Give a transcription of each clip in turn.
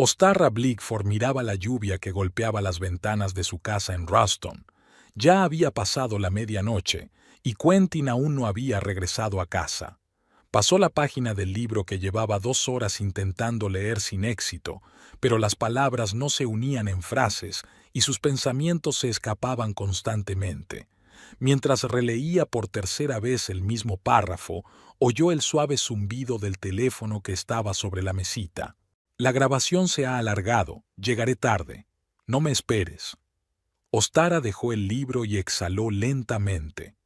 Ostara Blickford miraba la lluvia que golpeaba las ventanas de su casa en Ruston. Ya había pasado la medianoche y Quentin aún no había regresado a casa. Pasó la página del libro que llevaba 2 horas intentando leer sin éxito, pero las palabras no se unían en frases y sus pensamientos se escapaban constantemente. Mientras releía por tercera vez el mismo párrafo, oyó el suave zumbido del teléfono que estaba sobre la mesita. La grabación se ha alargado, llegaré tarde. No me esperes. Ostara dejó el libro y exhaló lentamente.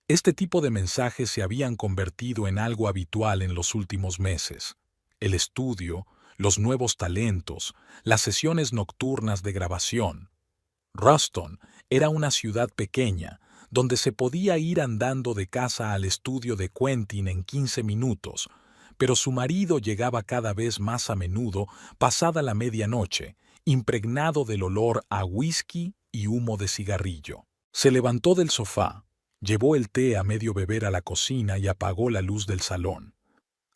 Este tipo de mensajes se habían convertido en algo habitual en los últimos meses. El estudio, los nuevos talentos, las sesiones nocturnas de grabación. Ruston era una ciudad pequeña, donde se podía ir andando de casa al estudio de Quentin en 15 minutos, pero su marido llegaba cada vez más a menudo pasada la medianoche, impregnado del olor a whisky y humo de cigarrillo. Se levantó del sofá, llevó el té a medio beber a la cocina y apagó la luz del salón.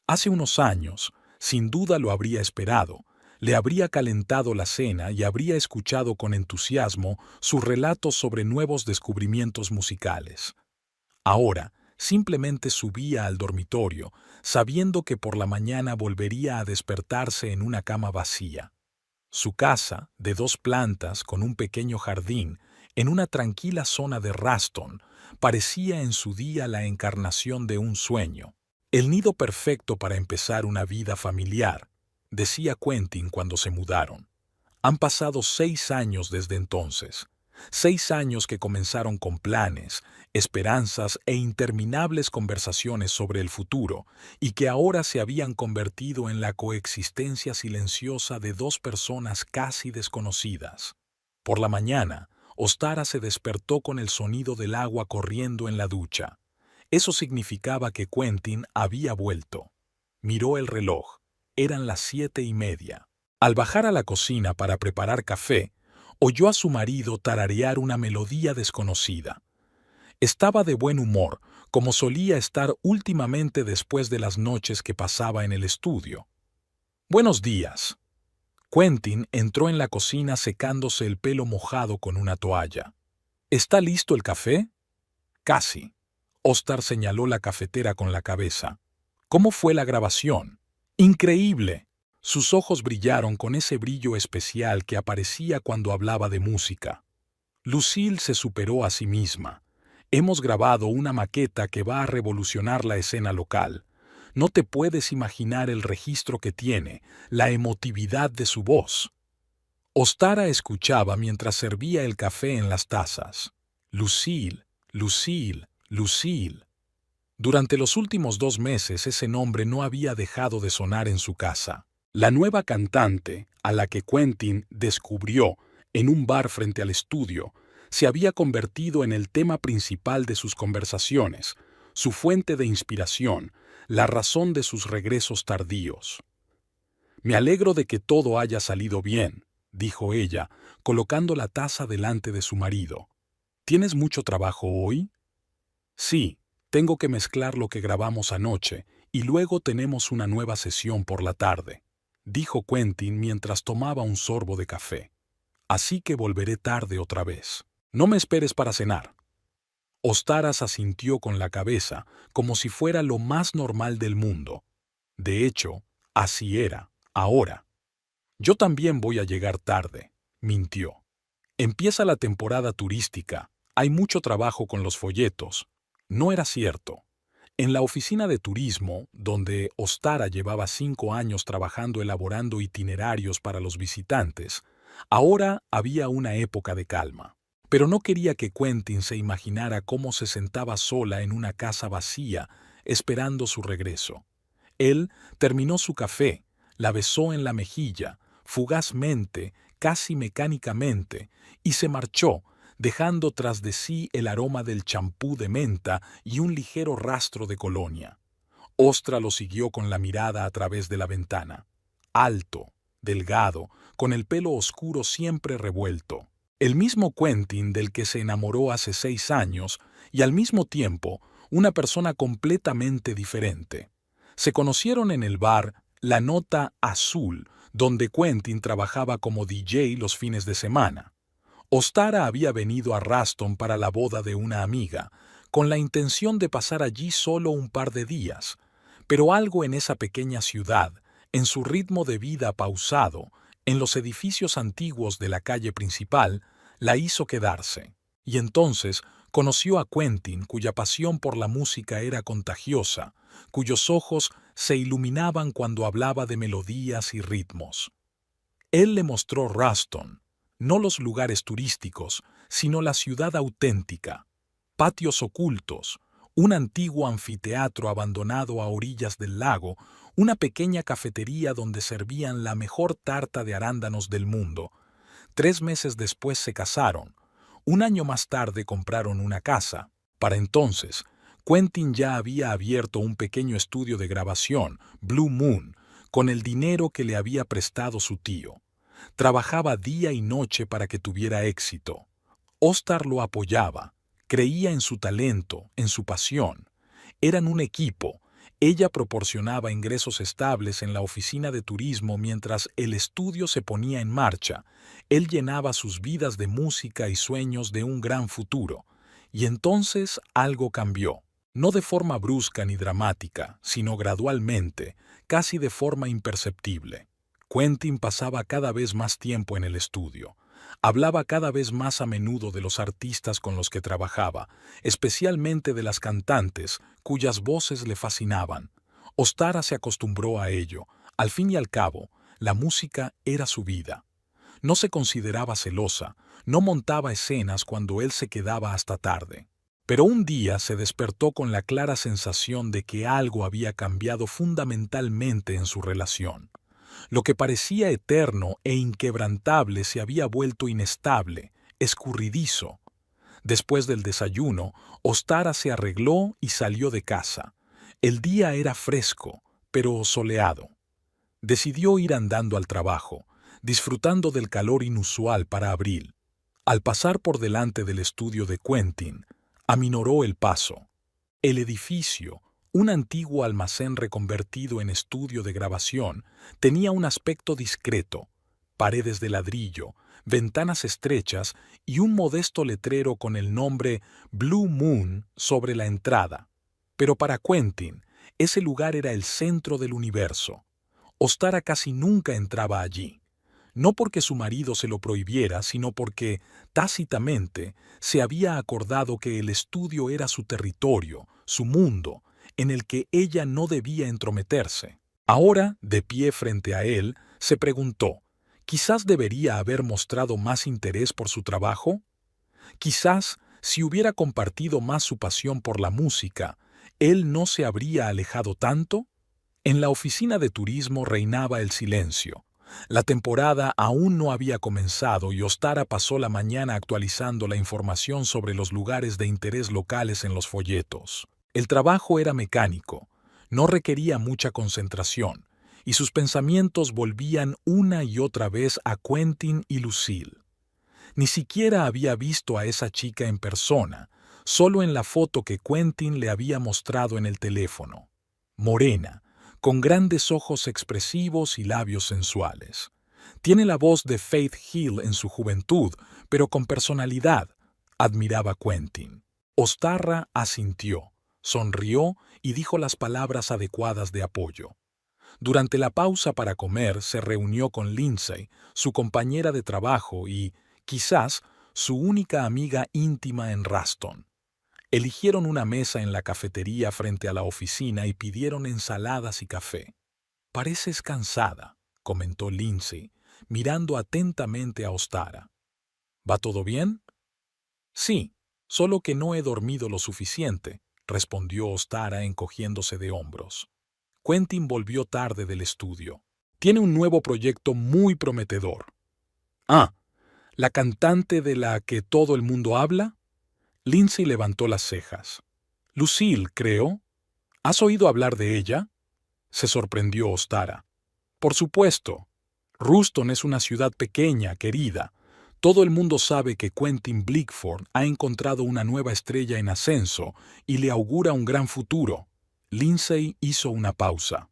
Hace unos años, sin duda lo habría esperado, le habría calentado la cena y habría escuchado con entusiasmo sus relatos sobre nuevos descubrimientos musicales. Ahora, simplemente subía al dormitorio, sabiendo que por la mañana volvería a despertarse en una cama vacía. Su casa, de 2 plantas con un pequeño jardín, en una tranquila zona de Ruston, parecía en su día la encarnación de un sueño. El nido perfecto para empezar una vida familiar, decía Quentin cuando se mudaron. Han pasado 6 años desde entonces. 6 años que comenzaron con planes, esperanzas e interminables conversaciones sobre el futuro, y que ahora se habían convertido en la coexistencia silenciosa de 2 personas casi desconocidas. Por la mañana, Ostara se despertó con el sonido del agua corriendo en la ducha. Eso significaba que Quentin había vuelto. Miró el reloj. Eran las 7:30. Al bajar a la cocina para preparar café, oyó a su marido tararear una melodía desconocida. Estaba de buen humor, como solía estar últimamente después de las noches que pasaba en el estudio. «Buenos días». Quentin entró en la cocina secándose el pelo mojado con una toalla. «¿Está listo el café?» «Casi». Ostar señaló la cafetera con la cabeza. «¿Cómo fue la grabación?» «Increíble». Sus ojos brillaron con ese brillo especial que aparecía cuando hablaba de música. Lucille se superó a sí misma. Hemos grabado una maqueta que va a revolucionar la escena local. No te puedes imaginar el registro que tiene, la emotividad de su voz. Ostara escuchaba mientras servía el café en las tazas. Lucille, Lucille, Lucille. Durante los últimos 2 meses ese nombre no había dejado de sonar en su casa. La nueva cantante, a la que Quentin descubrió en un bar frente al estudio, se había convertido en el tema principal de sus conversaciones, su fuente de inspiración, la razón de sus regresos tardíos. «Me alegro de que todo haya salido bien», dijo ella, colocando la taza delante de su marido. «¿Tienes mucho trabajo hoy?» «Sí, tengo que mezclar lo que grabamos anoche y luego tenemos una nueva sesión por la tarde», dijo Quentin mientras tomaba un sorbo de café. «Así que volveré tarde otra vez. No me esperes para cenar». Ostaras asintió con la cabeza, como si fuera lo más normal del mundo. De hecho, así era, ahora. «Yo también voy a llegar tarde», mintió. «Empieza la temporada turística, hay mucho trabajo con los folletos». No era cierto. En la oficina de turismo, donde Ostara llevaba 5 años trabajando elaborando itinerarios para los visitantes, ahora había una época de calma. Pero no quería que Quentin se imaginara cómo se sentaba sola en una casa vacía, esperando su regreso. Él terminó su café, la besó en la mejilla, fugazmente, casi mecánicamente, y se marchó, dejando tras de sí el aroma del champú de menta y un ligero rastro de colonia. Ostra lo siguió con la mirada a través de la ventana. Alto, delgado, con el pelo oscuro siempre revuelto. El mismo Quentin del que se enamoró hace 6 años y al mismo tiempo una persona completamente diferente. Se conocieron en el bar La Nota Azul, donde Quentin trabajaba como DJ los fines de semana. Ostara había venido a Ruston para la boda de una amiga, con la intención de pasar allí solo un par de días, pero algo en esa pequeña ciudad, en su ritmo de vida pausado, en los edificios antiguos de la calle principal, la hizo quedarse. Y entonces conoció a Quentin, cuya pasión por la música era contagiosa, cuyos ojos se iluminaban cuando hablaba de melodías y ritmos. Él le mostró Ruston, no los lugares turísticos, sino la ciudad auténtica, patios ocultos, un antiguo anfiteatro abandonado a orillas del lago, una pequeña cafetería donde servían la mejor tarta de arándanos del mundo. 3 meses después se casaron. Un año más tarde compraron una casa. Para entonces, Quentin ya había abierto un pequeño estudio de grabación, Blue Moon, con el dinero que le había prestado su tío. Trabajaba día y noche para que tuviera éxito. Ostar lo apoyaba, creía en su talento, en su pasión. Eran un equipo. Ella proporcionaba ingresos estables en la oficina de turismo mientras el estudio se ponía en marcha. Él llenaba sus vidas de música y sueños de un gran futuro. Y entonces algo cambió. No de forma brusca ni dramática, sino gradualmente, casi de forma imperceptible. Quentin pasaba cada vez más tiempo en el estudio. Hablaba cada vez más a menudo de los artistas con los que trabajaba, especialmente de las cantantes, cuyas voces le fascinaban. Ostara se acostumbró a ello. Al fin y al cabo, la música era su vida. No se consideraba celosa, no montaba escenas cuando él se quedaba hasta tarde. Pero un día se despertó con la clara sensación de que algo había cambiado fundamentalmente en su relación. Lo que parecía eterno e inquebrantable se había vuelto inestable, escurridizo. Después del desayuno, Ostara se arregló y salió de casa. El día era fresco, pero soleado. Decidió ir andando al trabajo, disfrutando del calor inusual para abril. Al pasar por delante del estudio de Quentin, aminoró el paso. El edificio, un antiguo almacén reconvertido en estudio de grabación, tenía un aspecto discreto, paredes de ladrillo, ventanas estrechas y un modesto letrero con el nombre Blue Moon sobre la entrada. Pero para Quentin, ese lugar era el centro del universo. Ostara casi nunca entraba allí. No porque su marido se lo prohibiera, sino porque, tácitamente, se había acordado que el estudio era su territorio, su mundo, en el que ella no debía entrometerse. Ahora, de pie frente a él, se preguntó, ¿quizás debería haber mostrado más interés por su trabajo? Quizás, si hubiera compartido más su pasión por la música, ¿él no se habría alejado tanto? En la oficina de turismo reinaba el silencio. La temporada aún no había comenzado y Ostara pasó la mañana actualizando la información sobre los lugares de interés locales en los folletos. El trabajo era mecánico, no requería mucha concentración, y sus pensamientos volvían una y otra vez a Quentin y Lucille. Ni siquiera había visto a esa chica en persona, solo en la foto que Quentin le había mostrado en el teléfono. Morena, con grandes ojos expresivos y labios sensuales. Tiene la voz de Faith Hill en su juventud, pero con personalidad, admiraba Quentin. Ostara asintió, sonrió y dijo las palabras adecuadas de apoyo. Durante la pausa para comer se reunió con Lindsay, su compañera de trabajo y, quizás, su única amiga íntima en Ruston. Eligieron una mesa en la cafetería frente a la oficina y pidieron ensaladas y café. «Pareces cansada», comentó Lindsay, mirando atentamente a Ostara. «¿Va todo bien?» «Sí, solo que no he dormido lo suficiente», respondió Ostara encogiéndose de hombros. Quentin volvió tarde del estudio. «Tiene un nuevo proyecto muy prometedor». «Ah, ¿la cantante de la que todo el mundo habla?» Lindsay levantó las cejas. «Lucille, creo. ¿Has oído hablar de ella?» Se sorprendió Ostara. «Por supuesto. Ruston es una ciudad pequeña, querida. Todo el mundo sabe que Quentin Blickford ha encontrado una nueva estrella en ascenso y le augura un gran futuro». Lindsay hizo una pausa.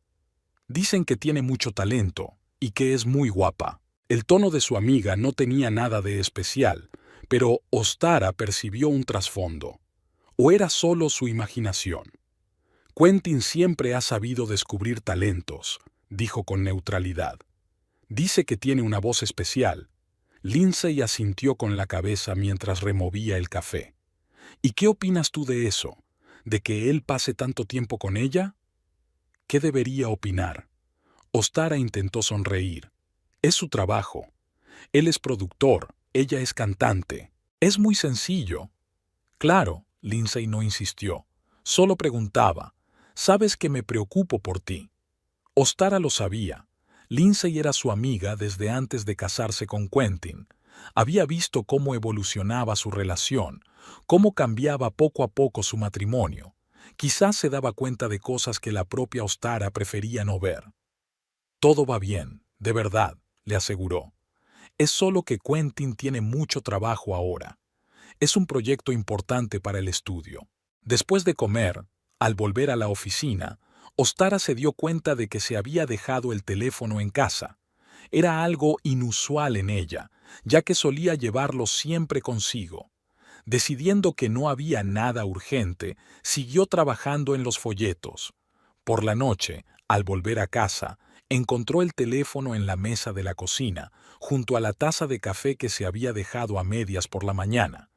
«Dicen que tiene mucho talento, y que es muy guapa. El tono de su amiga no tenía nada de especial, pero Ostara percibió un trasfondo. ¿O era solo su imaginación? Quentin siempre ha sabido descubrir talentos, dijo con neutralidad. Dice que tiene una voz especial. Lindsay asintió con la cabeza mientras removía el café. ¿Y qué opinas tú de eso? ¿De que él pase tanto tiempo con ella? ¿Qué debería opinar? Ostara intentó sonreír. Es su trabajo. Él es productor, ella es cantante. Es muy sencillo. Claro, Lindsay no insistió. Solo preguntaba. Sabes que me preocupo por ti. Ostara lo sabía. Lindsay era su amiga desde antes de casarse con Quentin. Había visto cómo evolucionaba su relación, cómo cambiaba poco a poco su matrimonio. Quizás se daba cuenta de cosas que la propia Ostara prefería no ver. Todo va bien, de verdad, le aseguró. Es solo que Quentin tiene mucho trabajo ahora. Es un proyecto importante para el estudio. Después de comer, al volver a la oficina, Ostara se dio cuenta de que se había dejado el teléfono en casa. Era algo inusual en ella, ya que solía llevarlo siempre consigo. Decidiendo que no había nada urgente, siguió trabajando en los folletos. Por la noche, al volver a casa, encontró el teléfono en la mesa de la cocina, junto a la taza de café que se había dejado a medias por la mañana.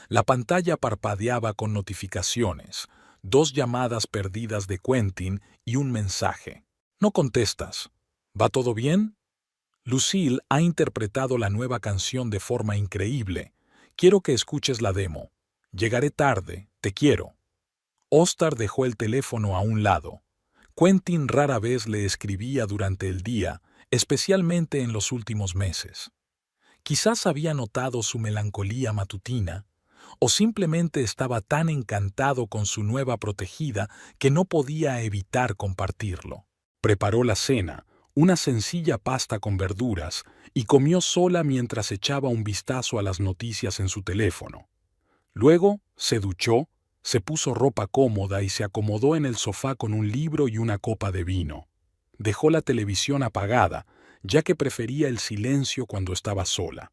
La pantalla parpadeaba con notificaciones, 2 llamadas perdidas de Quentin y un mensaje. No contestas. ¿Va todo bien? Lucille ha interpretado la nueva canción de forma increíble. Quiero que escuches la demo. Llegaré tarde, te quiero. Ostar dejó el teléfono a un lado. Quentin rara vez le escribía durante el día, especialmente en los últimos meses. Quizás había notado su melancolía matutina, o simplemente estaba tan encantado con su nueva protegida que no podía evitar compartirlo. Preparó la cena, una sencilla pasta con verduras, y comió sola mientras echaba un vistazo a las noticias en su teléfono. Luego se duchó, se puso ropa cómoda y se acomodó en el sofá con un libro y una copa de vino. Dejó la televisión apagada, ya que prefería el silencio cuando estaba sola.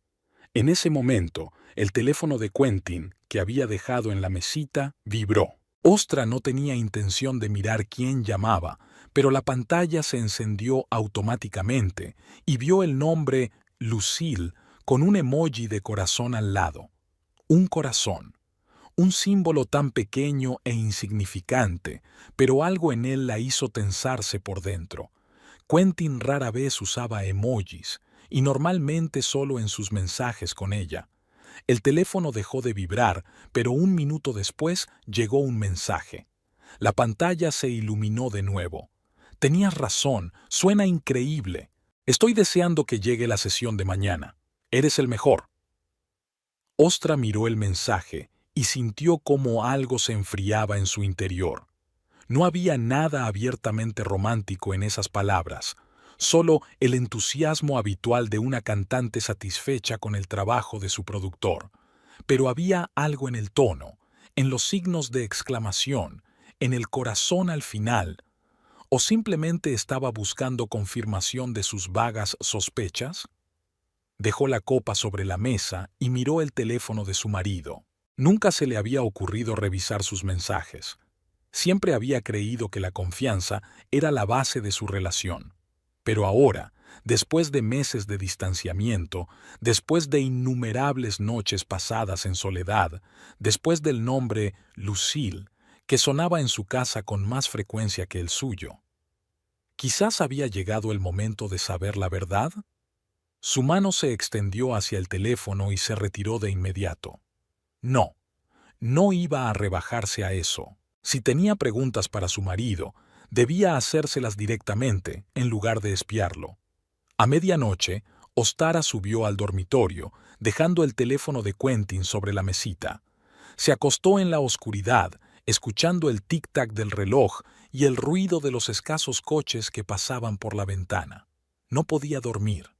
En ese momento, el teléfono de Quentin, que había dejado en la mesita, vibró. Ostra no tenía intención de mirar quién llamaba, pero la pantalla se encendió automáticamente y vio el nombre Lucille con un emoji de corazón al lado. Un corazón. Un símbolo tan pequeño e insignificante, pero algo en él la hizo tensarse por dentro. Quentin rara vez usaba emojis, y normalmente solo en sus mensajes con ella. El teléfono dejó de vibrar, pero un minuto después llegó un mensaje. La pantalla se iluminó de nuevo. Tenías razón, suena increíble. Estoy deseando que llegue la sesión de mañana. Eres el mejor. Ostra miró el mensaje y sintió cómo algo se enfriaba en su interior. No había nada abiertamente romántico en esas palabras, solo el entusiasmo habitual de una cantante satisfecha con el trabajo de su productor. Pero había algo en el tono, en los signos de exclamación, en el corazón al final, o simplemente estaba buscando confirmación de sus vagas sospechas. Dejó la copa sobre la mesa y miró el teléfono de su marido. Nunca se le había ocurrido revisar sus mensajes. Siempre había creído que la confianza era la base de su relación. Pero ahora, después de meses de distanciamiento, después de innumerables noches pasadas en soledad, después del nombre Lucille, que sonaba en su casa con más frecuencia que el suyo, quizás había llegado el momento de saber la verdad. Su mano se extendió hacia el teléfono y se retiró de inmediato. No, no iba a rebajarse a eso. Si tenía preguntas para su marido, debía hacérselas directamente, en lugar de espiarlo. A medianoche, Ostara subió al dormitorio, dejando el teléfono de Quentin sobre la mesita. Se acostó en la oscuridad, escuchando el tic-tac del reloj y el ruido de los escasos coches que pasaban por la ventana. No podía dormir.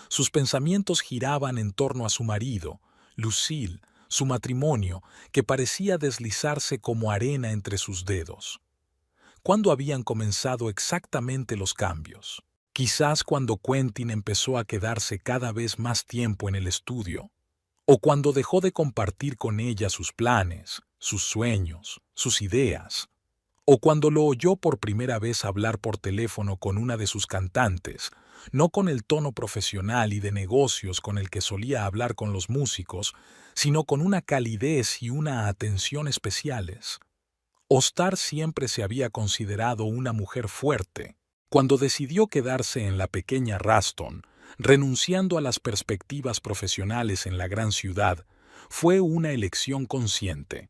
Sus pensamientos giraban en torno a su marido, Lucille, su matrimonio, que parecía deslizarse como arena entre sus dedos. ¿Cuándo habían comenzado exactamente los cambios? Quizás cuando Quentin empezó a quedarse cada vez más tiempo en el estudio, o cuando dejó de compartir con ella sus planes, sus sueños, sus ideas, o cuando lo oyó por primera vez hablar por teléfono con una de sus cantantes, no con el tono profesional y de negocios con el que solía hablar con los músicos, sino con una calidez y una atención especiales. Ostar siempre se había considerado una mujer fuerte. Cuando decidió quedarse en la pequeña Ruston, renunciando a las perspectivas profesionales en la gran ciudad, fue una elección consciente.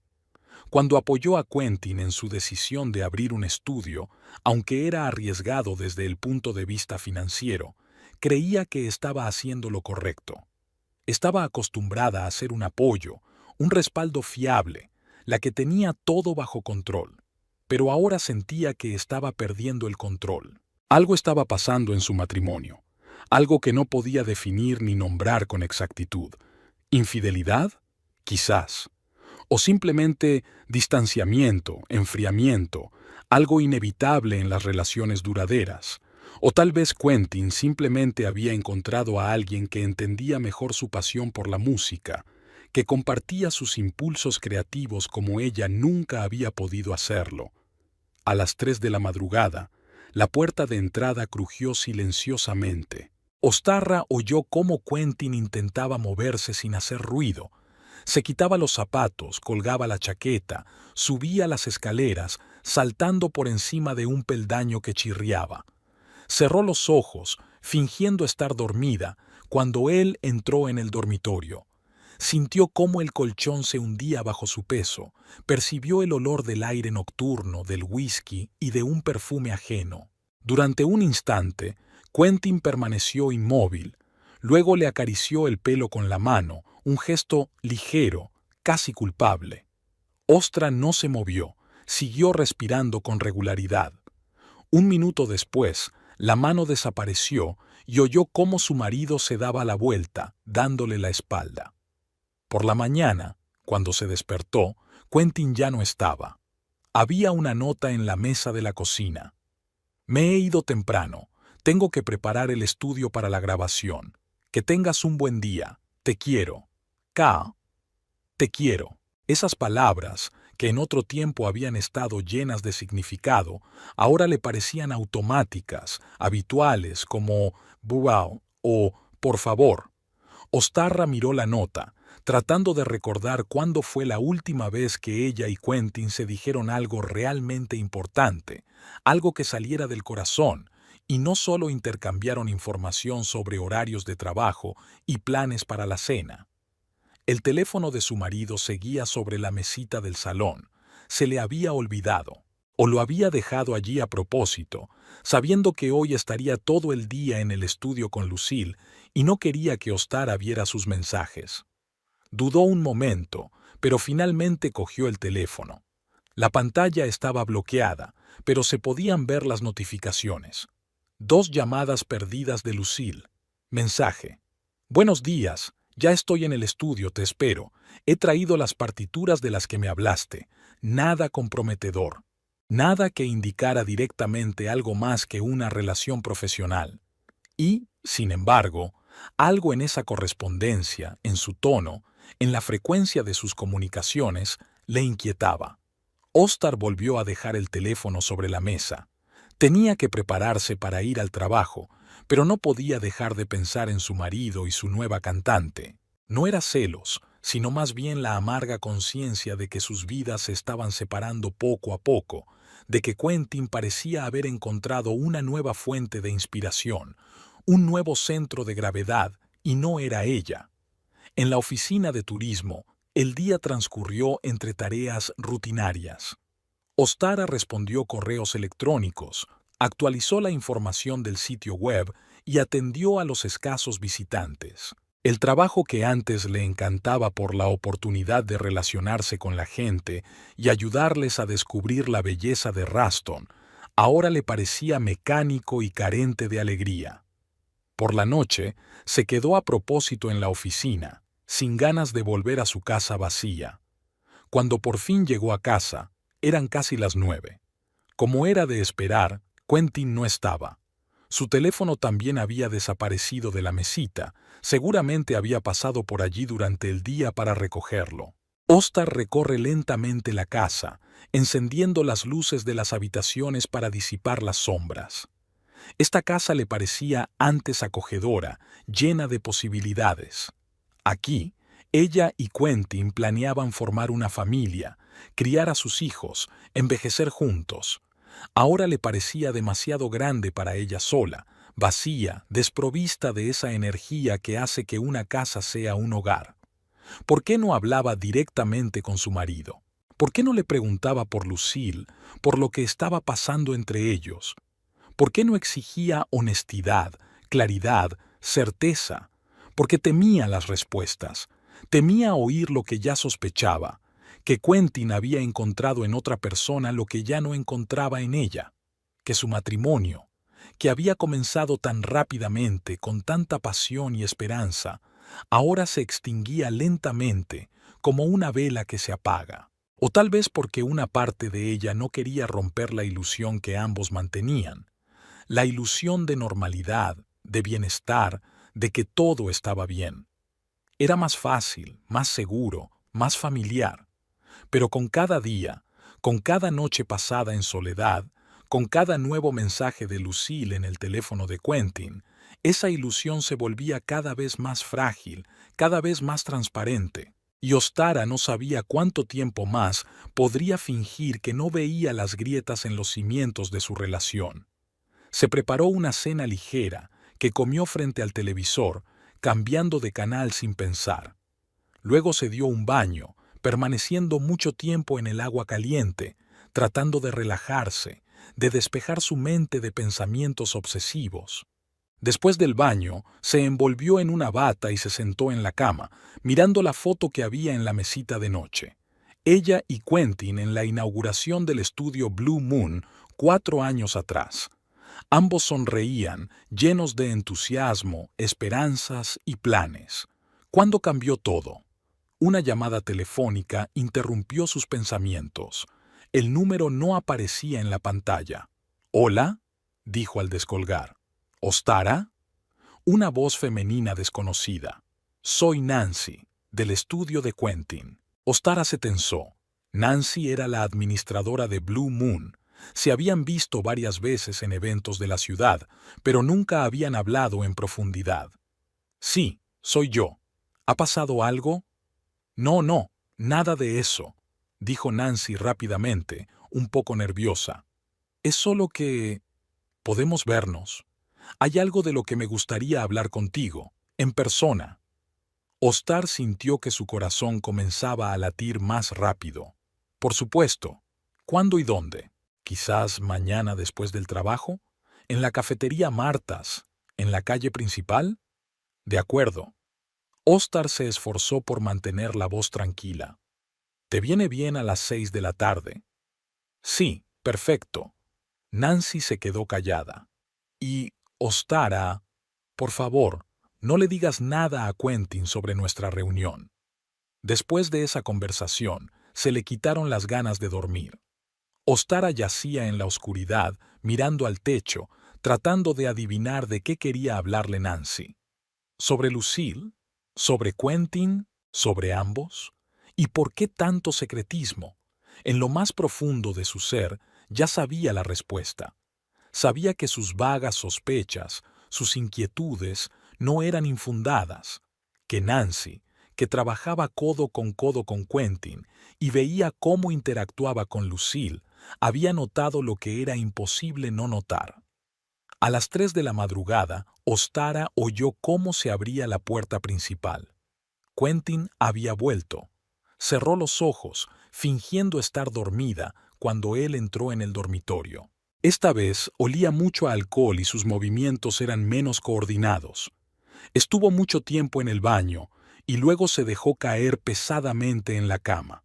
Cuando apoyó a Quentin en su decisión de abrir un estudio, aunque era arriesgado desde el punto de vista financiero, creía que estaba haciendo lo correcto. Estaba acostumbrada a ser un apoyo, un respaldo fiable, la que tenía todo bajo control, pero ahora sentía que estaba perdiendo el control. Algo estaba pasando en su matrimonio, algo que no podía definir ni nombrar con exactitud. ¿Infidelidad? Quizás. O simplemente distanciamiento, enfriamiento, algo inevitable en las relaciones duraderas. O tal vez Quentin simplemente había encontrado a alguien que entendía mejor su pasión por la música, que compartía sus impulsos creativos como ella nunca había podido hacerlo. A las 3 de la madrugada, la puerta de entrada crujió silenciosamente. Ostarra oyó cómo Quentin intentaba moverse sin hacer ruido. Se quitaba los zapatos, colgaba la chaqueta, subía las escaleras, saltando por encima de un peldaño que chirriaba. Cerró los ojos, fingiendo estar dormida, cuando él entró en el dormitorio. Sintió cómo el colchón se hundía bajo su peso, percibió el olor del aire nocturno, del whisky y de un perfume ajeno. Durante un instante, Quentin permaneció inmóvil. Luego le acarició el pelo con la mano, un gesto ligero, casi culpable. Ostra no se movió, siguió respirando con regularidad. Un minuto después, la mano desapareció y oyó cómo su marido se daba la vuelta, dándole la espalda. Por la mañana, cuando se despertó, Quentin ya no estaba. Había una nota en la mesa de la cocina. Me he ido temprano. Tengo que preparar el estudio para la grabación. Que tengas un buen día. Te quiero. K. Te quiero. Esas palabras, que en otro tiempo habían estado llenas de significado, ahora le parecían automáticas, habituales, como «wow» o «por favor». Ostarra miró la nota, tratando de recordar cuándo fue la última vez que ella y Quentin se dijeron algo realmente importante, algo que saliera del corazón, y no solo intercambiaron información sobre horarios de trabajo y planes para la cena. El teléfono de su marido seguía sobre la mesita del salón. Se le había olvidado, o lo había dejado allí a propósito, sabiendo que hoy estaría todo el día en el estudio con Lucille y no quería que Ostara viera sus mensajes. Dudó un momento, pero finalmente cogió el teléfono. La pantalla estaba bloqueada, pero se podían ver las notificaciones. 2 llamadas perdidas de Lucille. Mensaje. Buenos días, ya estoy en el estudio, te espero. He traído las partituras de las que me hablaste. Nada comprometedor. Nada que indicara directamente algo más que una relación profesional. Y, sin embargo, algo en esa correspondencia, en su tono, en la frecuencia de sus comunicaciones, le inquietaba. Ostar volvió a dejar el teléfono sobre la mesa. Tenía que prepararse para ir al trabajo, pero no podía dejar de pensar en su marido y su nueva cantante. No era celos, sino más bien la amarga conciencia de que sus vidas se estaban separando poco a poco, de que Quentin parecía haber encontrado una nueva fuente de inspiración, un nuevo centro de gravedad, y no era ella. En la oficina de turismo, el día transcurrió entre tareas rutinarias. Ostara respondió correos electrónicos, actualizó la información del sitio web y atendió a los escasos visitantes. El trabajo que antes le encantaba por la oportunidad de relacionarse con la gente y ayudarles a descubrir la belleza de Ruston, ahora le parecía mecánico y carente de alegría. Por la noche, se quedó a propósito en la oficina, sin ganas de volver a su casa vacía. Cuando por fin llegó a casa, eran casi las 9. Como era de esperar, Quentin no estaba. Su teléfono también había desaparecido de la mesita. Seguramente había pasado por allí durante el día para recogerlo. Ostar recorre lentamente la casa, encendiendo las luces de las habitaciones para disipar las sombras. Esta casa le parecía antes acogedora, llena de posibilidades. Aquí, ella y Quentin planeaban formar una familia, criar a sus hijos, envejecer juntos. Ahora le parecía demasiado grande para ella sola, vacía, desprovista de esa energía que hace que una casa sea un hogar. ¿Por qué no hablaba directamente con su marido? ¿Por qué no le preguntaba por Lucille, por lo que estaba pasando entre ellos? ¿Por qué no exigía honestidad, claridad, certeza? Porque temía las respuestas, temía oír lo que ya sospechaba, que Quentin había encontrado en otra persona lo que ya no encontraba en ella, que su matrimonio, que había comenzado tan rápidamente, con tanta pasión y esperanza, ahora se extinguía lentamente, como una vela que se apaga. O tal vez porque una parte de ella no quería romper la ilusión que ambos mantenían, la ilusión de normalidad, de bienestar, de que todo estaba bien. Era más fácil, más seguro, más familiar. Pero con cada día, con cada noche pasada en soledad, con cada nuevo mensaje de Lucille en el teléfono de Quentin, esa ilusión se volvía cada vez más frágil, cada vez más transparente. Y Ostara no sabía cuánto tiempo más podría fingir que no veía las grietas en los cimientos de su relación. Se preparó una cena ligera, que comió frente al televisor, cambiando de canal sin pensar. Luego se dio un baño, permaneciendo mucho tiempo en el agua caliente, tratando de relajarse, de despejar su mente de pensamientos obsesivos. Después del baño, se envolvió en una bata y se sentó en la cama, mirando la foto que había en la mesita de noche. Ella y Quentin en la inauguración del estudio Blue Moon 4 años atrás. Ambos sonreían, llenos de entusiasmo, esperanzas y planes. ¿Cuándo cambió todo? Una llamada telefónica interrumpió sus pensamientos. El número no aparecía en la pantalla. «¿Hola?», dijo al descolgar. «¿Ostara?». Una voz femenina desconocida. «Soy Nancy, del estudio de Quentin». Ostara se tensó. Nancy era la administradora de Blue Moon. Se habían visto varias veces en eventos de la ciudad, pero nunca habían hablado en profundidad. «Sí, soy yo. ¿Ha pasado algo?». «No, nada de eso», dijo Nancy rápidamente, un poco nerviosa. «Es solo que... podemos vernos. Hay algo de lo que me gustaría hablar contigo, en persona». Ostar sintió que su corazón comenzaba a latir más rápido. «Por supuesto. ¿Cuándo y dónde? Quizás mañana después del trabajo, en la cafetería Martas, en la calle principal». «De acuerdo». Ostar se esforzó por mantener la voz tranquila. «¿Te viene bien a las 6 de la tarde?» «Sí, perfecto». Nancy se quedó callada. «Y, Ostara, por favor, no le digas nada a Quentin sobre nuestra reunión». Después de esa conversación, se le quitaron las ganas de dormir. Ostara yacía en la oscuridad, mirando al techo, tratando de adivinar de qué quería hablarle Nancy. ¿Sobre Lucille? ¿Sobre Quentin? ¿Sobre ambos? ¿Y por qué tanto secretismo? En lo más profundo de su ser, ya sabía la respuesta. Sabía que sus vagas sospechas, sus inquietudes, no eran infundadas, que Nancy, que trabajaba codo con Quentin y veía cómo interactuaba con Lucille, había notado lo que era imposible no notar. A las 3 de la madrugada, Ostara oyó cómo se abría la puerta principal. Quentin había vuelto. Cerró los ojos, fingiendo estar dormida, cuando él entró en el dormitorio. Esta vez olía mucho a alcohol y sus movimientos eran menos coordinados. Estuvo mucho tiempo en el baño y luego se dejó caer pesadamente en la cama.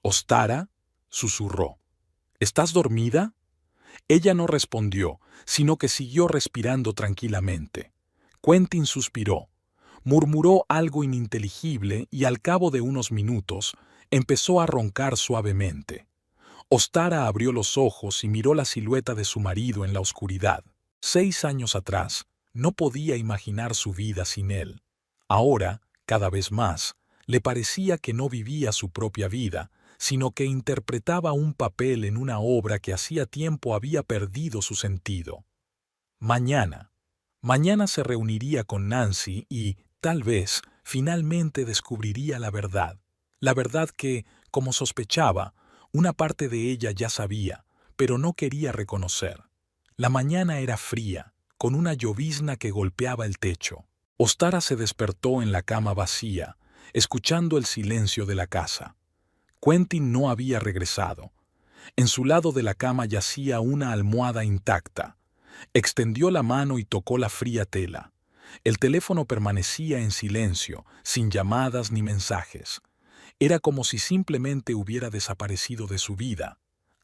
«Ostara», susurró. «¿Estás dormida?». Ella no respondió, sino que siguió respirando tranquilamente. Quentin suspiró, murmuró algo ininteligible y al cabo de unos minutos empezó a roncar suavemente. Ostara abrió los ojos y miró la silueta de su marido en la oscuridad. 6 años atrás, no podía imaginar su vida sin él. Ahora, cada vez más, le parecía que no vivía su propia vida, sino que interpretaba un papel en una obra que hacía tiempo había perdido su sentido. Mañana. Mañana se reuniría con Nancy y, tal vez, finalmente descubriría la verdad. La verdad que, como sospechaba, una parte de ella ya sabía, pero no quería reconocer. La mañana era fría, con una llovizna que golpeaba el techo. Ostara se despertó en la cama vacía, escuchando el silencio de la casa. Quentin no había regresado. En su lado de la cama yacía una almohada intacta. Extendió la mano y tocó la fría tela. El teléfono permanecía en silencio, sin llamadas ni mensajes. Era como si simplemente hubiera desaparecido de su vida.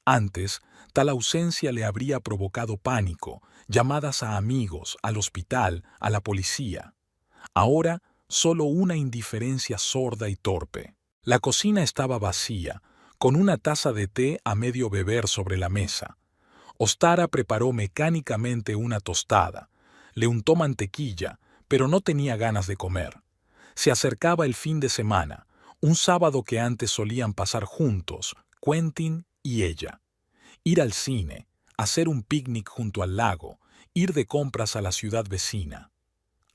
Antes, tal ausencia le habría provocado pánico, llamadas a amigos, al hospital, a la policía. Ahora, solo una indiferencia sorda y torpe. La cocina estaba vacía, con una taza de té a medio beber sobre la mesa. Ostara preparó mecánicamente una tostada. Le untó mantequilla, pero no tenía ganas de comer. Se acercaba el fin de semana, un sábado que antes solían pasar juntos, Quentin y ella. Ir al cine, hacer un picnic junto al lago, ir de compras a la ciudad vecina.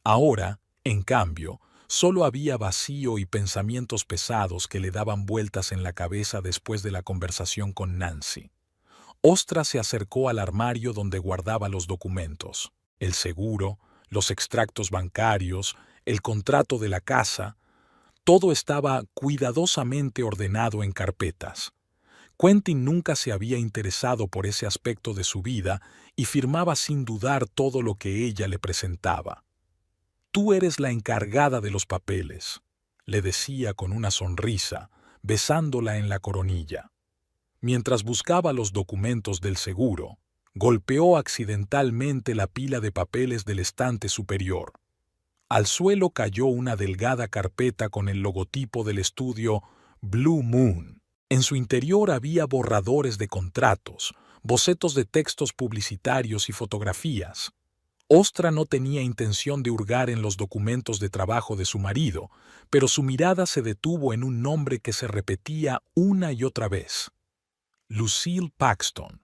Ahora, en cambio, solo había vacío y pensamientos pesados que le daban vueltas en la cabeza después de la conversación con Nancy. Ostra se acercó al armario donde guardaba los documentos, el seguro, los extractos bancarios, el contrato de la casa. Todo estaba cuidadosamente ordenado en carpetas. Quentin nunca se había interesado por ese aspecto de su vida y firmaba sin dudar todo lo que ella le presentaba. «Tú eres la encargada de los papeles», le decía con una sonrisa, besándola en la coronilla. Mientras buscaba los documentos del seguro, golpeó accidentalmente la pila de papeles del estante superior. Al suelo cayó una delgada carpeta con el logotipo del estudio Blue Moon. En su interior había borradores de contratos, bocetos de textos publicitarios y fotografías. Ostra no tenía intención de hurgar en los documentos de trabajo de su marido, pero su mirada se detuvo en un nombre que se repetía una y otra vez. Lucille Paxton.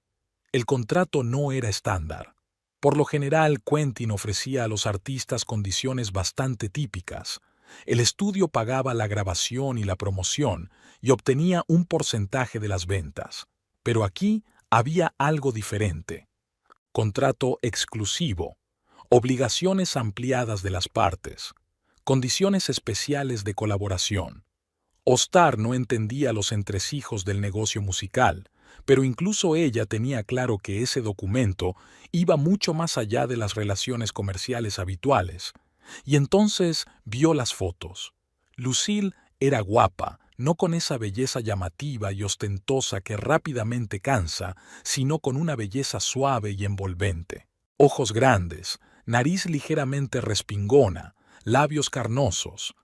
El contrato no era estándar. Por lo general, Quentin ofrecía a los artistas condiciones bastante típicas. El estudio pagaba la grabación y la promoción y obtenía un porcentaje de las ventas. Pero aquí había algo diferente. Contrato exclusivo, obligaciones ampliadas de las partes, condiciones especiales de colaboración. Ostar no entendía los entresijos del negocio musical, pero incluso ella tenía claro que ese documento iba mucho más allá de las relaciones comerciales habituales. Y entonces vio las fotos. Lucille era guapa, no con esa belleza llamativa y ostentosa que rápidamente cansa, sino con una belleza suave y envolvente. Ojos grandes, nariz ligeramente respingona, labios carnosos.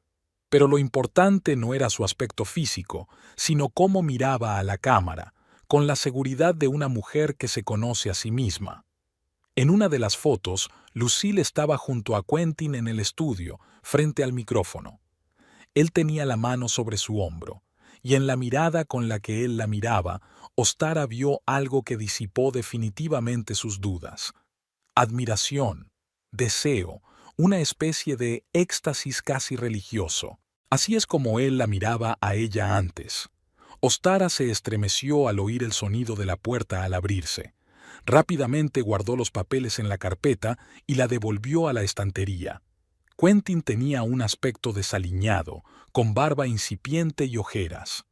Pero lo importante no era su aspecto físico, sino cómo miraba a la cámara, con la seguridad de una mujer que se conoce a sí misma. En una de las fotos, Lucille estaba junto a Quentin en el estudio, frente al micrófono. Él tenía la mano sobre su hombro, y en la mirada con la que él la miraba, Ostara vio algo que disipó definitivamente sus dudas. Admiración, deseo, una especie de éxtasis casi religioso. Así es como él la miraba a ella antes. Ostara se estremeció al oír el sonido de la puerta al abrirse. Rápidamente guardó los papeles en la carpeta y la devolvió a la estantería. Quentin tenía un aspecto desaliñado, con barba incipiente y ojeras.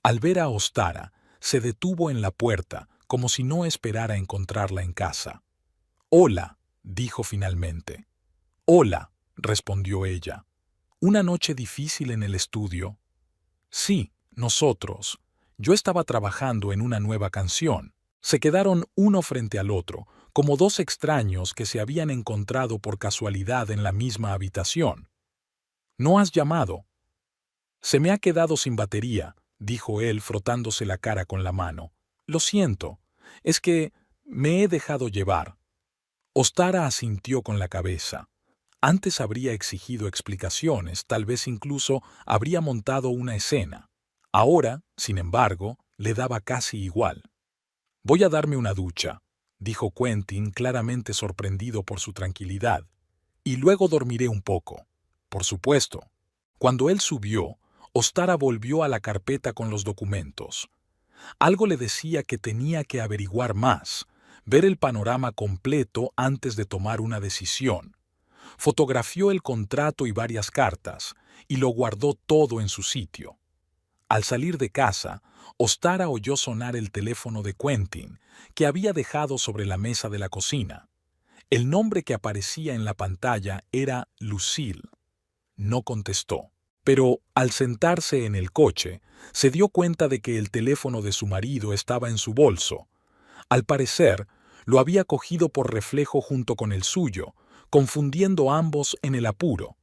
Al ver a Ostara, se detuvo en la puerta, como si no esperara encontrarla en casa. «Hola», dijo finalmente. «Hola», respondió ella. «¿Una noche difícil en el estudio?» «Sí, nosotros. Yo estaba trabajando en una nueva canción». Se quedaron uno frente al otro, como dos extraños que se habían encontrado por casualidad en la misma habitación. «¿No has llamado?» «Se me ha quedado sin batería», dijo él frotándose la cara con la mano. «Lo siento. Es que me he dejado llevar». Ostara asintió con la cabeza. Antes habría exigido explicaciones, tal vez incluso habría montado una escena. Ahora, sin embargo, le daba casi igual. «Voy a darme una ducha», dijo Quentin, claramente sorprendido por su tranquilidad, «y luego dormiré un poco». Por supuesto. Cuando él subió, Ostara volvió a la carpeta con los documentos. Algo le decía que tenía que averiguar más, ver el panorama completo antes de tomar una decisión. Fotografió el contrato y varias cartas, y lo guardó todo en su sitio. Al salir de casa, Ostara oyó sonar el teléfono de Quentin, que había dejado sobre la mesa de la cocina. El nombre que aparecía en la pantalla era Lucille. No contestó, pero al sentarse en el coche, se dio cuenta de que el teléfono de su marido estaba en su bolso. Al parecer, lo había cogido por reflejo junto con el suyo, confundiendo ambos en el apuro.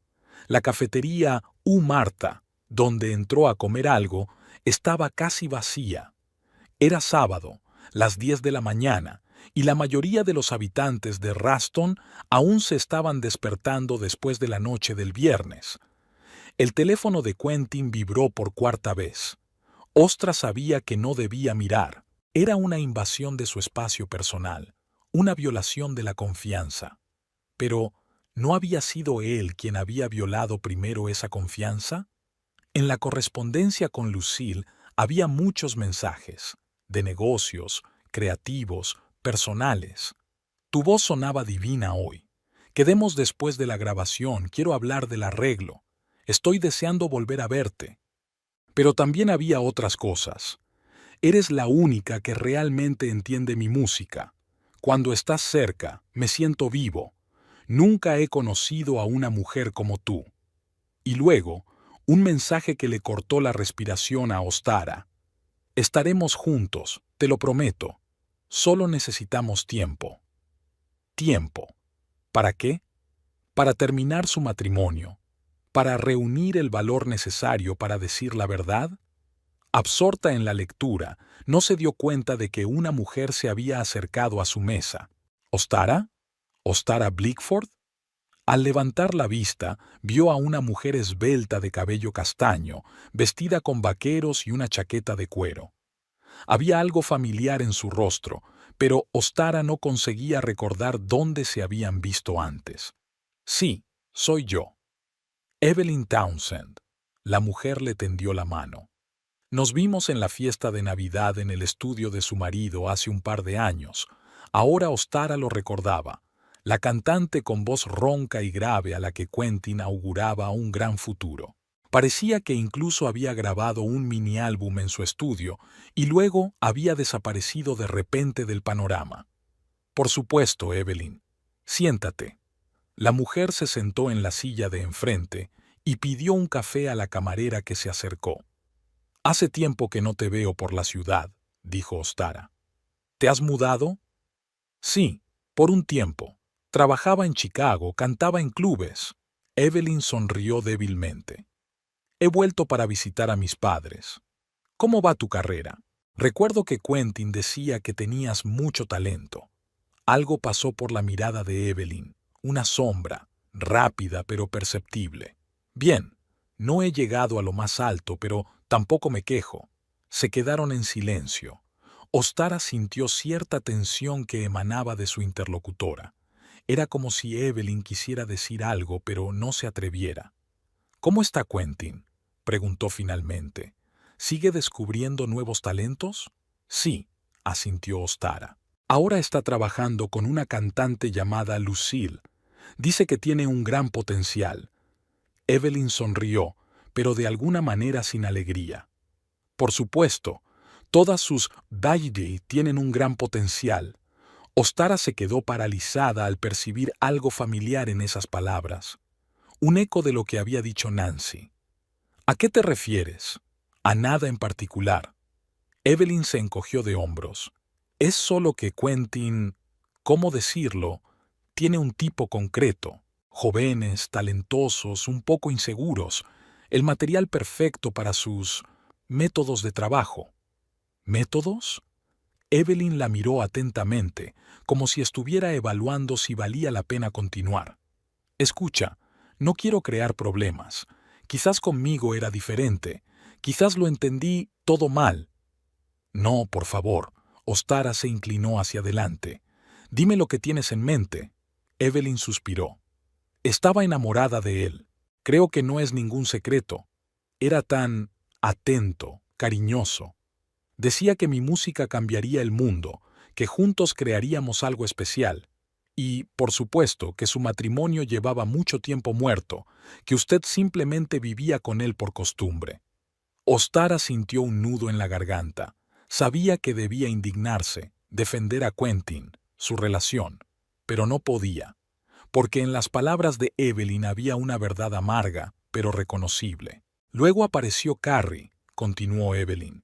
La cafetería U Marta, donde entró a comer algo, estaba casi vacía. Era sábado, las 10 de la mañana, y la mayoría de los habitantes de Ruston aún se estaban despertando después de la noche del viernes. El teléfono de Quentin vibró por cuarta vez. Ostra sabía que no debía mirar. Era una invasión de su espacio personal, una violación de la confianza. Pero, ¿no había sido él quien había violado primero esa confianza? En la correspondencia con Lucille había muchos mensajes, de negocios, creativos, personales. Tu voz sonaba divina hoy. Quedemos después de la grabación, quiero hablar del arreglo. Estoy deseando volver a verte. Pero también había otras cosas. Eres la única que realmente entiende mi música. Cuando estás cerca, me siento vivo. Nunca he conocido a una mujer como tú. Y luego, un mensaje que le cortó la respiración a Ostara. Estaremos juntos, te lo prometo. Solo necesitamos tiempo. Tiempo. ¿Para qué? Para terminar su matrimonio. Para reunir el valor necesario para decir la verdad. Absorta en la lectura, no se dio cuenta de que una mujer se había acercado a su mesa. ¿Ostara? ¿Ostara Blickford? Al levantar la vista, vio a una mujer esbelta de cabello castaño, vestida con vaqueros y una chaqueta de cuero. Había algo familiar en su rostro, pero Ostara no conseguía recordar dónde se habían visto antes. Sí, soy yo. Evelyn Townsend. La mujer le tendió la mano. Nos vimos en la fiesta de Navidad en el estudio de su marido hace un par de años. Ahora Ostara lo recordaba. La cantante con voz ronca y grave a la que Quentin auguraba un gran futuro. Parecía que incluso había grabado un mini álbum en su estudio y luego había desaparecido de repente del panorama. Por supuesto, Evelyn. Siéntate. La mujer se sentó en la silla de enfrente y pidió un café a la camarera que se acercó. Hace tiempo que no te veo por la ciudad, dijo Ostara. ¿Te has mudado? Sí, por un tiempo. Trabajaba en Chicago, cantaba en clubes. Evelyn sonrió débilmente. He vuelto para visitar a mis padres. ¿Cómo va tu carrera? Recuerdo que Quentin decía que tenías mucho talento. Algo pasó por la mirada de Evelyn, una sombra, rápida pero perceptible. Bien, no he llegado a lo más alto, pero tampoco me quejo. Se quedaron en silencio. Ostara sintió cierta tensión que emanaba de su interlocutora. Era como si Evelyn quisiera decir algo, pero no se atreviera. ¿Cómo está Quentin?, preguntó finalmente. ¿Sigue descubriendo nuevos talentos? Sí, asintió Ostara. Ahora está trabajando con una cantante llamada Lucille. Dice que tiene un gran potencial. Evelyn sonrió, pero de alguna manera sin alegría. Por supuesto, todas sus Bailey tienen un gran potencial. Ostara se quedó paralizada al percibir algo familiar en esas palabras. Un eco de lo que había dicho Nancy. ¿A qué te refieres? A nada en particular. Evelyn se encogió de hombros. Es solo que Quentin, ¿cómo decirlo?, tiene un tipo concreto. Jóvenes, talentosos, un poco inseguros. El material perfecto para sus métodos de trabajo. ¿Métodos? Evelyn la miró atentamente, como si estuviera evaluando si valía la pena continuar. Escucha, no quiero crear problemas. Quizás conmigo era diferente. Quizás lo entendí todo mal. No, por favor. Ostara se inclinó hacia adelante. Dime lo que tienes en mente. Evelyn suspiró. Estaba enamorada de él. Creo que no es ningún secreto. Era tan atento, cariñoso. Decía que mi música cambiaría el mundo, que juntos crearíamos algo especial. Y, por supuesto, que su matrimonio llevaba mucho tiempo muerto, que usted simplemente vivía con él por costumbre. Ostara sintió un nudo en la garganta. Sabía que debía indignarse, defender a Quentin, su relación, pero no podía, porque en las palabras de Evelyn había una verdad amarga, pero reconocible. Luego apareció Carrie, continuó Evelyn,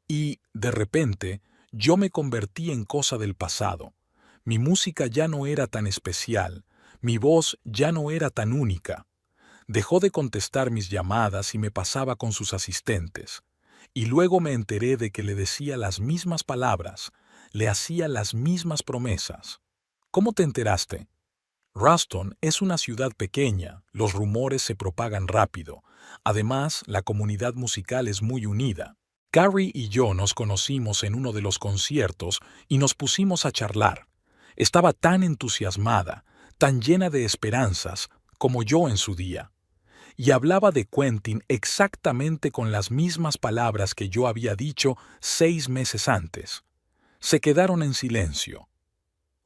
y, de repente, yo me convertí en cosa del pasado. Mi música ya no era tan especial, mi voz ya no era tan única. Dejó de contestar mis llamadas y me pasaba con sus asistentes. Y luego me enteré de que le decía las mismas palabras, le hacía las mismas promesas. ¿Cómo te enteraste? Ruston es una ciudad pequeña, los rumores se propagan rápido. Además, la comunidad musical es muy unida. Carrie y yo nos conocimos en uno de los conciertos y nos pusimos a charlar. Estaba tan entusiasmada, tan llena de esperanzas, como yo en su día. Y hablaba de Quentin exactamente con las mismas palabras que yo había dicho 6 meses antes. Se quedaron en silencio.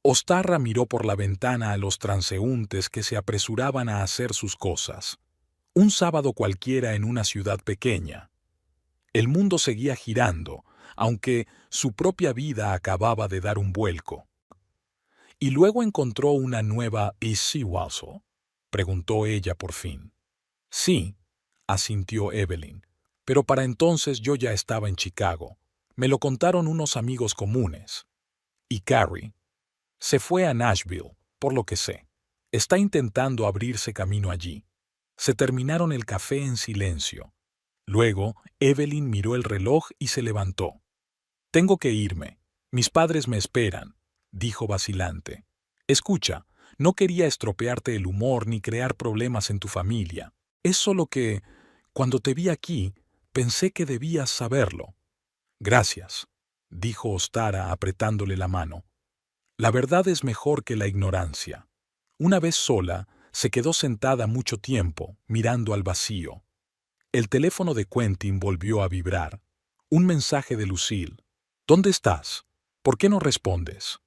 Ostarra miró por la ventana a los transeúntes que se apresuraban a hacer sus cosas. Un sábado cualquiera en una ciudad pequeña. El mundo seguía girando, aunque su propia vida acababa de dar un vuelco. ¿Y luego encontró una nueva Issy Walsall?, preguntó ella por fin. Sí, asintió Evelyn, pero para entonces yo ya estaba en Chicago. Me lo contaron unos amigos comunes. Y Carrie se fue a Nashville, por lo que sé. Está intentando abrirse camino allí. Se terminaron el café en silencio. Luego, Evelyn miró el reloj y se levantó. Tengo que irme. Mis padres me esperan, dijo vacilante. Escucha, no quería estropearte el humor ni crear problemas en tu familia. Es solo que, cuando te vi aquí, pensé que debías saberlo. Gracias, dijo Ostara apretándole la mano. La verdad es mejor que la ignorancia. Una vez sola, se quedó sentada mucho tiempo, mirando al vacío. El teléfono de Quentin volvió a vibrar. Un mensaje de Lucille. ¿Dónde estás? ¿Por qué no respondes?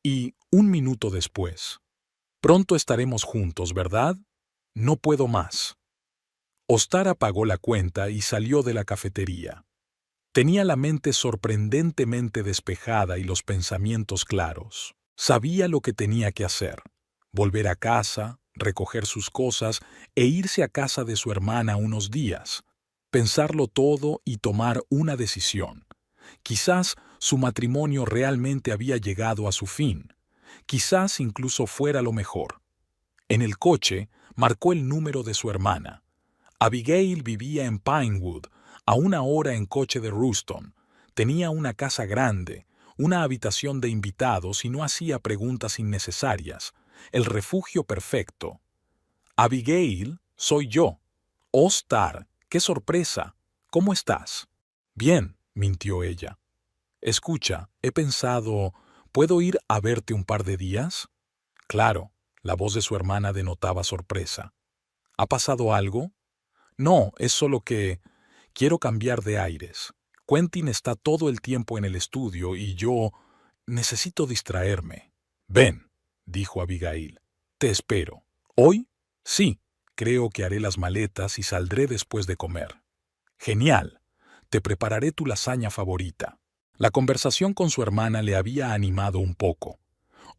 Y, un minuto después. Pronto estaremos juntos, ¿verdad? No puedo más. Ostara pagó la cuenta y salió de la cafetería. Tenía la mente sorprendentemente despejada y los pensamientos claros. Sabía lo que tenía que hacer. Volver a casa, recoger sus cosas e irse a casa de su hermana unos días. Pensarlo todo y tomar una decisión. Quizás su matrimonio realmente había llegado a su fin. Quizás incluso fuera lo mejor. En el coche marcó el número de su hermana. Abigail vivía en Pinewood, a 1 hora en coche de Ruston. Tenía una casa grande, una habitación de invitados y no hacía preguntas innecesarias. El refugio perfecto. Abigail, soy yo. Ostar, qué sorpresa. ¿Cómo estás? Bien, mintió ella. Escucha, he pensado, ¿puedo ir a verte un par de días? Claro, la voz de su hermana denotaba sorpresa. ¿Ha pasado algo? No, es solo que quiero cambiar de aires. Quentin está todo el tiempo en el estudio y yo necesito distraerme. Ven, dijo Abigail. Te espero. ¿Hoy? Sí, creo que haré las maletas y saldré después de comer. Genial. Te prepararé tu lasaña favorita. La conversación con su hermana le había animado un poco.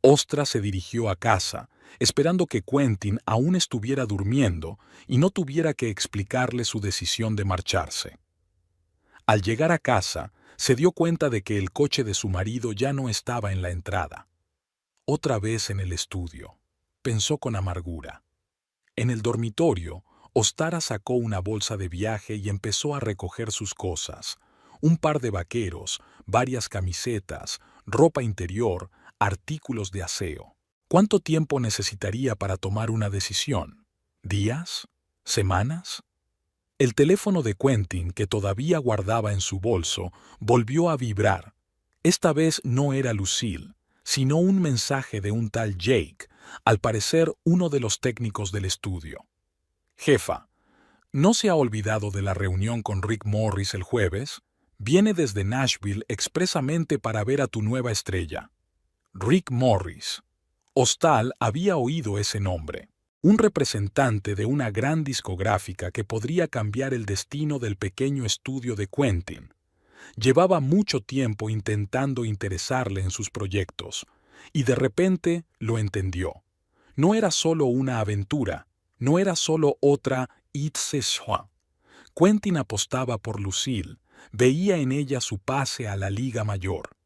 Ostra se dirigió a casa, esperando que Quentin aún estuviera durmiendo y no tuviera que explicarle su decisión de marcharse. Al llegar a casa, se dio cuenta de que el coche de su marido ya no estaba en la entrada. Otra vez en el estudio, pensó con amargura. En el dormitorio, Ostara sacó una bolsa de viaje y empezó a recoger sus cosas. un par de vaqueros, varias camisetas, ropa interior, artículos de aseo. ¿Cuánto tiempo necesitaría para tomar una decisión? ¿Días? ¿Semanas? El teléfono de Quentin, que todavía guardaba en su bolso, volvió a vibrar. Esta vez no era Lucille, sino un mensaje de un tal Jake, al parecer uno de los técnicos del estudio. Jefa, ¿no se ha olvidado de la reunión con Rick Morris el jueves? Viene desde Nashville expresamente para ver a tu nueva estrella. Rick Morris. Hostal había oído ese nombre. Un representante de una gran discográfica que podría cambiar el destino del pequeño estudio de Quentin. Llevaba mucho tiempo intentando interesarle en sus proyectos, y de repente lo entendió. No era solo una aventura, no era solo otra It's a Show. Quentin apostaba por Lucille, veía en ella su pase a la Liga Mayor.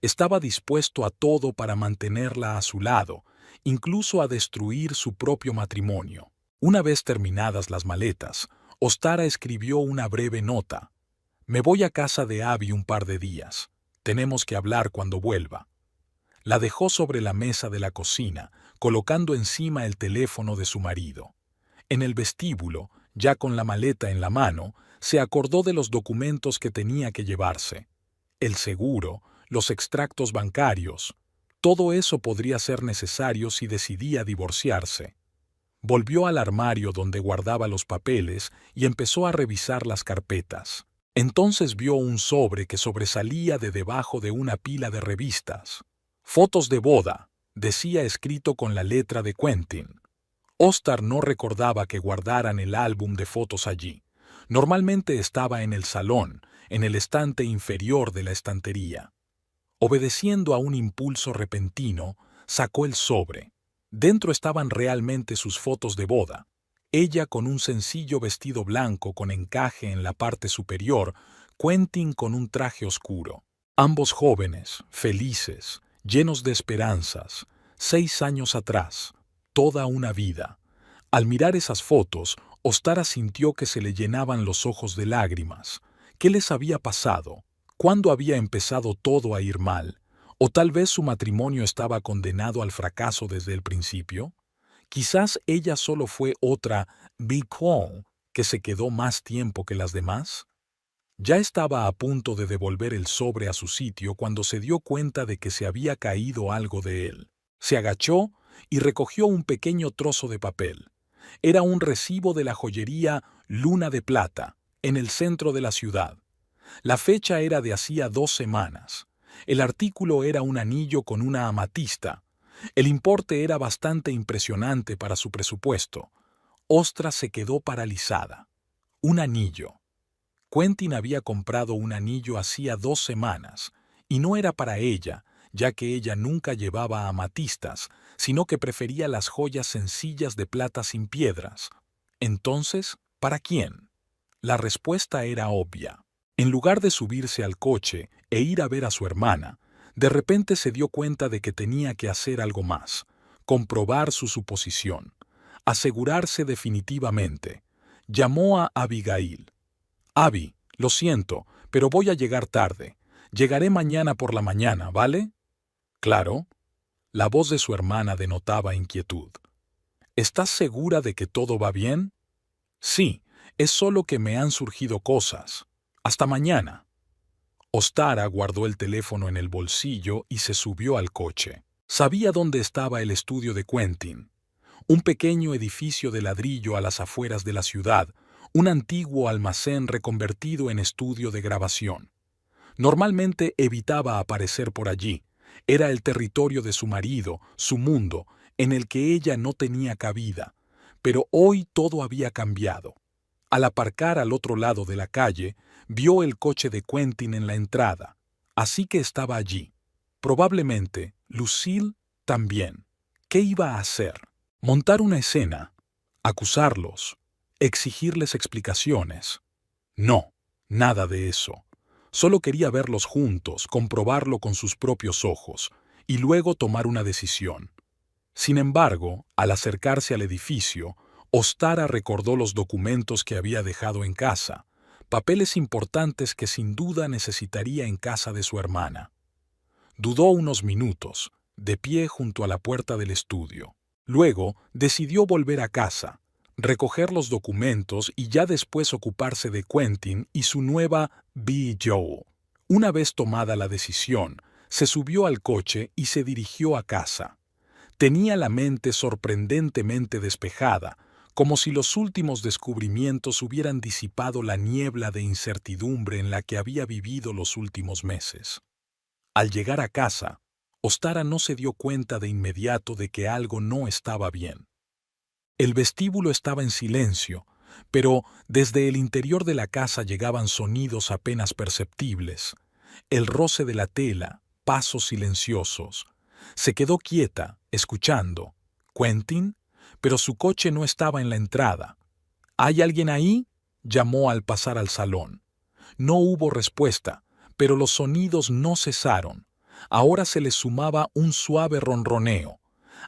Estaba dispuesto a todo para mantenerla a su lado, incluso a destruir su propio matrimonio. Una vez terminadas las maletas, Ostara escribió una breve nota. Me voy a casa de Abby un par de días. Tenemos que hablar cuando vuelva. La dejó sobre la mesa de la cocina, colocando encima el teléfono de su marido. En el vestíbulo, ya con la maleta en la mano, se acordó de los documentos que tenía que llevarse. El seguro, los extractos bancarios, todo eso podría ser necesario si decidía divorciarse. Volvió al armario donde guardaba los papeles y empezó a revisar las carpetas. Entonces vio un sobre que sobresalía de debajo de una pila de revistas. Fotos de boda, decía escrito con la letra de Quentin. Ostar no recordaba que guardaran el álbum de fotos allí. Normalmente estaba en el salón, en el estante inferior de la estantería. Obedeciendo a un impulso repentino, sacó el sobre. Dentro estaban realmente sus fotos de boda. Ella con un sencillo vestido blanco con encaje en la parte superior, Quentin con un traje oscuro. Ambos jóvenes, felices, llenos de esperanzas, 6 años atrás, toda una vida. Al mirar esas fotos, Ostara sintió que se le llenaban los ojos de lágrimas. ¿Qué les había pasado? ¿Cuándo había empezado todo a ir mal? ¿O tal vez su matrimonio estaba condenado al fracaso desde el principio? Quizás ella solo fue otra Big Call que se quedó más tiempo que las demás. Ya estaba a punto de devolver el sobre a su sitio cuando se dio cuenta de que se había caído algo de él. Se agachó y recogió un pequeño trozo de papel. Era un recibo de la joyería Luna de Plata, en el centro de la ciudad. La fecha era de hacía 2 semanas. El artículo era un anillo con una amatista. El importe era bastante impresionante para su presupuesto. Ostra se quedó paralizada. Un anillo. Quentin había comprado un anillo hacía 2 semanas, y no era para ella, ya que ella nunca llevaba amatistas, sino que prefería las joyas sencillas de plata sin piedras. Entonces, ¿para quién? La respuesta era obvia. En lugar de subirse al coche e ir a ver a su hermana, de repente se dio cuenta de que tenía que hacer algo más, comprobar su suposición, asegurarse definitivamente. Llamó a Abigail. Abby, lo siento, pero voy a llegar tarde. Llegaré mañana por la mañana, ¿vale? Claro. La voz de su hermana denotaba inquietud. ¿Estás segura de que todo va bien? Sí, es solo que me han surgido cosas. Hasta mañana. Ostara guardó el teléfono en el bolsillo y se subió al coche. Sabía dónde estaba el estudio de Quentin. Un pequeño edificio de ladrillo a las afueras de la ciudad, un antiguo almacén reconvertido en estudio de grabación. Normalmente evitaba aparecer por allí. Era el territorio de su marido, su mundo, en el que ella no tenía cabida. Pero hoy todo había cambiado. Al aparcar al otro lado de la calle, vio el coche de Quentin en la entrada, así que estaba allí. Probablemente, Lucille también. ¿Qué iba a hacer? ¿Montar una escena? ¿Acusarlos? ¿Exigirles explicaciones? No, nada de eso. Solo quería verlos juntos, comprobarlo con sus propios ojos, y luego tomar una decisión. Sin embargo, al acercarse al edificio, Ostara recordó los documentos que había dejado en casa. papeles importantes que sin duda necesitaría en casa de su hermana. Dudó unos minutos, de pie junto a la puerta del estudio. Luego decidió volver a casa, recoger los documentos y ya después ocuparse de Quentin y su nueva Bee Joe. Una vez tomada la decisión, se subió al coche y se dirigió a casa. Tenía la mente sorprendentemente despejada, como si los últimos descubrimientos hubieran disipado la niebla de incertidumbre en la que había vivido los últimos meses. Al llegar a casa, Ostara no se dio cuenta de inmediato de que algo no estaba bien. El vestíbulo estaba en silencio, pero desde el interior de la casa llegaban sonidos apenas perceptibles. El roce de la tela, pasos silenciosos. Se quedó quieta, escuchando. ¿Quentin? Pero su coche no estaba en la entrada. ¿Hay alguien ahí?, llamó al pasar al salón. No hubo respuesta, pero los sonidos no cesaron. Ahora se le sumaba un suave ronroneo.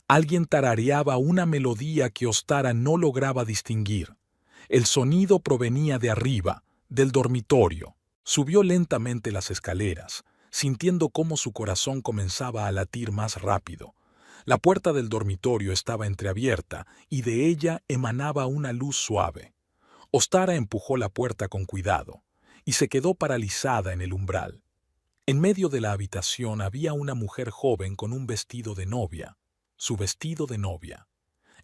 Alguien tarareaba una melodía que Ostara no lograba distinguir. El sonido provenía de arriba, del dormitorio. Subió lentamente las escaleras, sintiendo cómo su corazón comenzaba a latir más rápido. La puerta del dormitorio estaba entreabierta y de ella emanaba una luz suave. Ostara empujó la puerta con cuidado y se quedó paralizada en el umbral. En medio de la habitación había una mujer joven con un vestido de novia, su vestido de novia,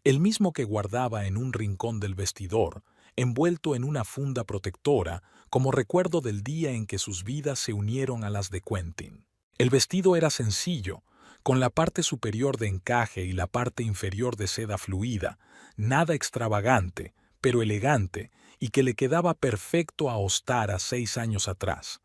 el mismo que guardaba en un rincón del vestidor, envuelto en una funda protectora, como recuerdo del día en que sus vidas se unieron a las de Quentin. El vestido era sencillo, con la parte superior de encaje y la parte inferior de seda fluida, nada extravagante, pero elegante, y que le quedaba perfecto a Ostara 6 años atrás.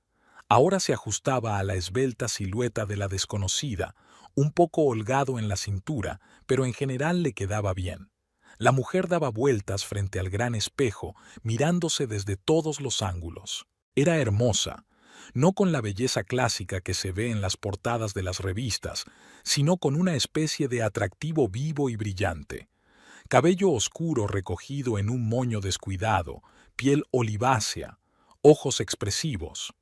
Ahora se ajustaba a la esbelta silueta de la desconocida, un poco holgado en la cintura, pero en general le quedaba bien. La mujer daba vueltas frente al gran espejo, mirándose desde todos los ángulos. Era hermosa, no con la belleza clásica que se ve en las portadas de las revistas, sino con una especie de atractivo vivo y brillante. Cabello oscuro recogido en un moño descuidado, piel olivácea, ojos expresivos.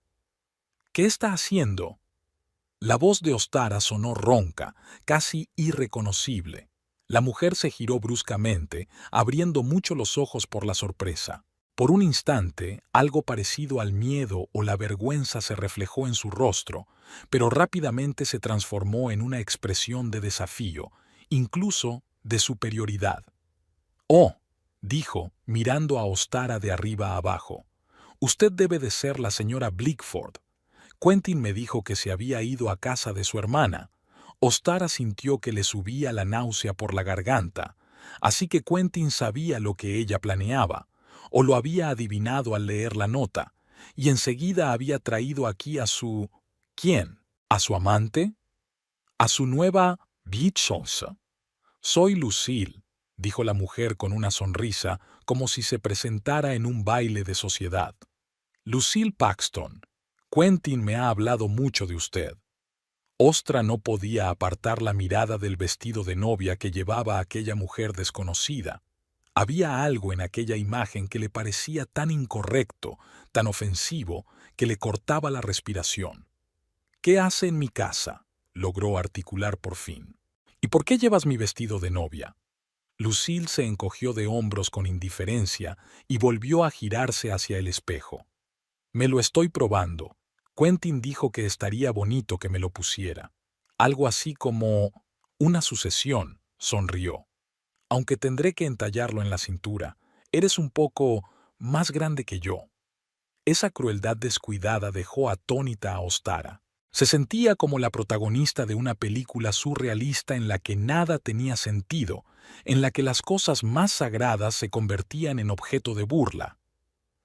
¿Qué está haciendo? La voz de Ostara sonó ronca, casi irreconocible. La mujer se giró bruscamente, abriendo mucho los ojos por la sorpresa. Por un instante, algo parecido al miedo o la vergüenza se reflejó en su rostro, pero rápidamente se transformó en una expresión de desafío, incluso de superioridad. «Oh», dijo, mirando a Ostara de arriba a abajo, «usted debe de ser la señora Blickford. Quentin me dijo que se había ido a casa de su hermana». Ostara sintió que le subía la náusea por la garganta, así que Quentin sabía lo que ella planeaba, o lo había adivinado al leer la nota, y enseguida había traído aquí a su... ¿Quién? ¿A su amante? ¿A su nueva Beatrice? «Soy Lucille», dijo la mujer con una sonrisa, como si se presentara en un baile de sociedad. «Lucille Paxton. Quentin me ha hablado mucho de usted». Ostra no podía apartar la mirada del vestido de novia que llevaba aquella mujer desconocida. Había algo en aquella imagen que le parecía tan incorrecto, tan ofensivo, que le cortaba la respiración. «¿Qué hace en mi casa?», logró articular por fin. «¿Y por qué llevas mi vestido de novia?». Lucille se encogió de hombros con indiferencia y volvió a girarse hacia el espejo. «Me lo estoy probando. Quentin dijo que estaría bonito que me lo pusiera. Algo así como una sucesión», sonrió. «Aunque tendré que entallarlo en la cintura, eres un poco más grande que yo». Esa crueldad descuidada dejó atónita a Ostara. Se sentía como la protagonista de una película surrealista en la que nada tenía sentido, en la que las cosas más sagradas se convertían en objeto de burla.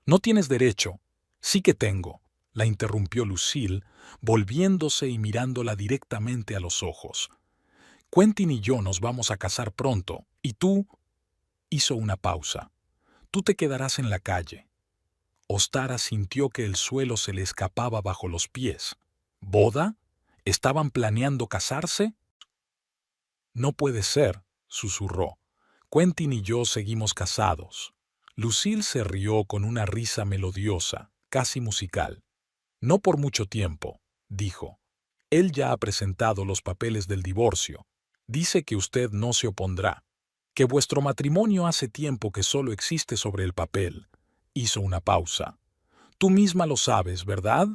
«No tienes derecho». «Sí que tengo», la interrumpió Lucille, volviéndose y mirándola directamente a los ojos. «Quentin y yo nos vamos a casar pronto, y tú...» Hizo una pausa. «Tú te quedarás en la calle». Ostara sintió que el suelo se le escapaba bajo los pies. ¿Boda? ¿Estaban planeando casarse? «No puede ser», susurró. «Quentin y yo seguimos casados». Lucille se rió con una risa melodiosa. casi musical. No por mucho tiempo, dijo. Él ya ha presentado los papeles del divorcio. Dice que usted no se opondrá, que vuestro matrimonio hace tiempo que solo existe sobre el papel. Hizo una pausa. Tú misma lo sabes, ¿verdad?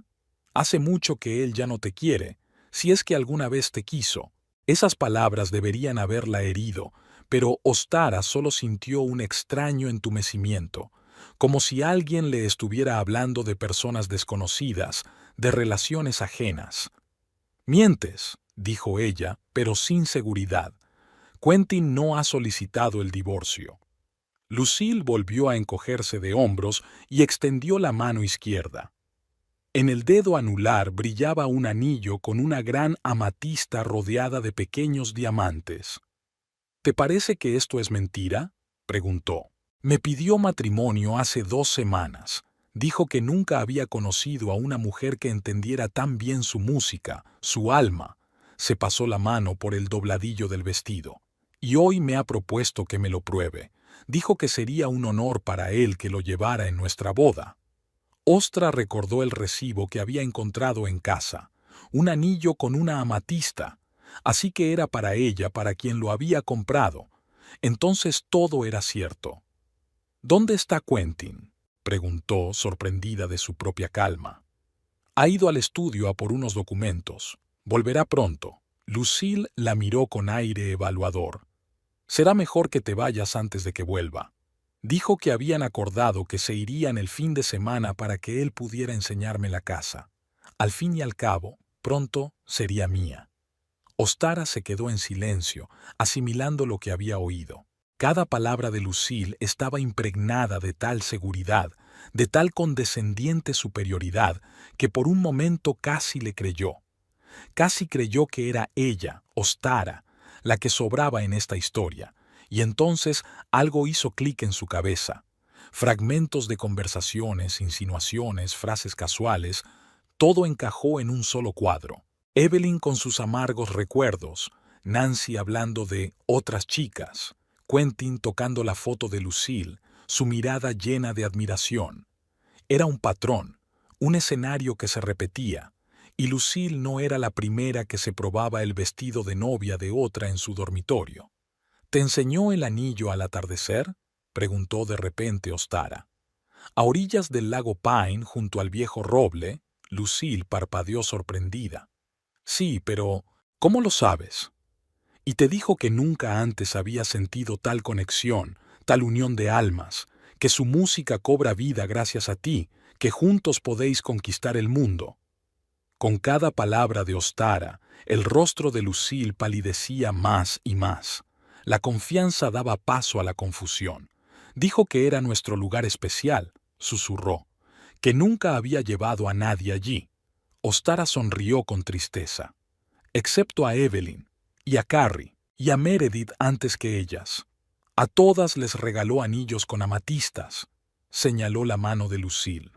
Hace mucho que él ya no te quiere, si es que alguna vez te quiso. Esas palabras deberían haberla herido, pero Ostara solo sintió un extraño entumecimiento, como si alguien le estuviera hablando de personas desconocidas, de relaciones ajenas. Mientes, dijo ella, pero sin seguridad. Quentin no ha solicitado el divorcio. Lucille volvió a encogerse de hombros y extendió la mano izquierda. En el dedo anular brillaba un anillo con una gran amatista rodeada de pequeños diamantes. ¿Te parece que esto es mentira?, preguntó. Me pidió matrimonio hace 2 semanas. Dijo que nunca había conocido a una mujer que entendiera tan bien su música, su alma. Se pasó la mano por el dobladillo del vestido. Y hoy me ha propuesto que me lo pruebe. Dijo que sería un honor para él que lo llevara en nuestra boda. Ostra recordó el recibo que había encontrado en casa, un anillo con una amatista, así que era para ella para quien lo había comprado. Entonces todo era cierto. ¿Dónde está Quentin?, preguntó, sorprendida de su propia calma. Ha ido al estudio a por unos documentos. Volverá pronto. Lucille la miró con aire evaluador. Será mejor que te vayas antes de que vuelva. Dijo que habían acordado que se irían el fin de semana para que él pudiera enseñarme la casa. Al fin y al cabo, pronto sería mía. Ostara se quedó en silencio, asimilando lo que había oído. Cada palabra de Lucille estaba impregnada de tal seguridad, de tal condescendiente superioridad, que por un momento casi le creyó. Casi creyó que era ella, Ostara, la que sobraba en esta historia. Y entonces algo hizo clic en su cabeza. Fragmentos de conversaciones, insinuaciones, frases casuales, todo encajó en un solo cuadro. Evelyn con sus amargos recuerdos, Nancy hablando de otras chicas, Quentin tocando la foto de Lucille, su mirada llena de admiración. Era un patrón, un escenario que se repetía, y Lucille no era la primera que se probaba el vestido de novia de otra en su dormitorio. ¿Te enseñó el anillo al atardecer?, preguntó de repente Ostara. A orillas del lago Pine, junto al viejo roble, Lucille parpadeó sorprendida. Sí, pero ¿cómo lo sabes? Y te dijo que nunca antes había sentido tal conexión, tal unión de almas, que su música cobra vida gracias a ti, que juntos podéis conquistar el mundo. Con cada palabra de Ostara, el rostro de Lucille palidecía más y más. La confianza daba paso a la confusión. Dijo que era nuestro lugar especial, susurró, que nunca había llevado a nadie allí. Ostara sonrió con tristeza. Excepto a Evelyn, y a Carrie, y a Meredith antes que ellas. A todas les regaló anillos con amatistas, señaló la mano de Lucille.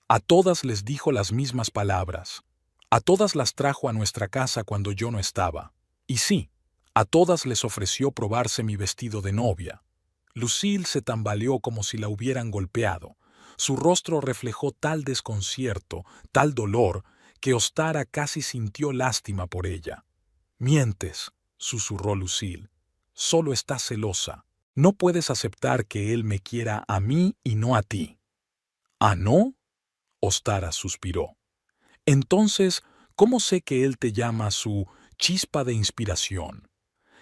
A todas les dijo las mismas palabras. A todas las trajo a nuestra casa cuando yo no estaba. Y sí, a todas les ofreció probarse mi vestido de novia. Lucille se tambaleó como si la hubieran golpeado. Su rostro reflejó tal desconcierto, tal dolor, que Ostara casi sintió lástima por ella. Mientes, susurró Lucille. Solo estás celosa. No puedes aceptar que él me quiera a mí y no a ti. ¿Ah, no?, Ostara suspiró. Entonces, ¿cómo sé que él te llama su chispa de inspiración?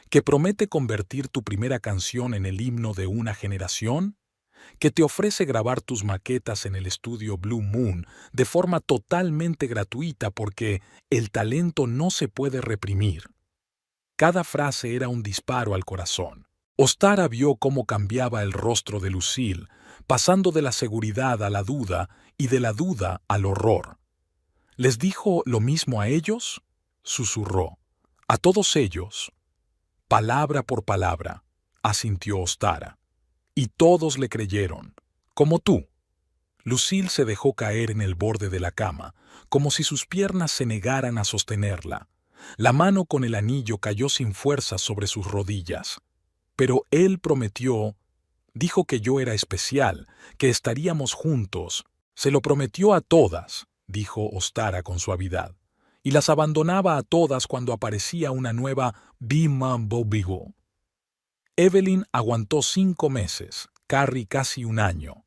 ¿Que promete convertir tu primera canción en el himno de una generación? ¿Que te ofrece grabar tus maquetas en el estudio Blue Moon de forma totalmente gratuita porque el talento no se puede reprimir? Cada frase era un disparo al corazón. Ostara vio cómo cambiaba el rostro de Lucille, pasando de la seguridad a la duda y de la duda al horror. ¿Les dijo lo mismo a ellos?, susurró. A todos ellos. Palabra por palabra, asintió Ostara. Y todos le creyeron, como tú. Lucille se dejó caer en el borde de la cama, como si sus piernas se negaran a sostenerla. La mano con el anillo cayó sin fuerza sobre sus rodillas. Pero él prometió, dijo que yo era especial, que estaríamos juntos, Se lo prometió a todas, dijo Ostara con suavidad, y las abandonaba a todas cuando aparecía una nueva Bima Bobigo. Evelyn aguantó 5 meses, Carrie casi un año.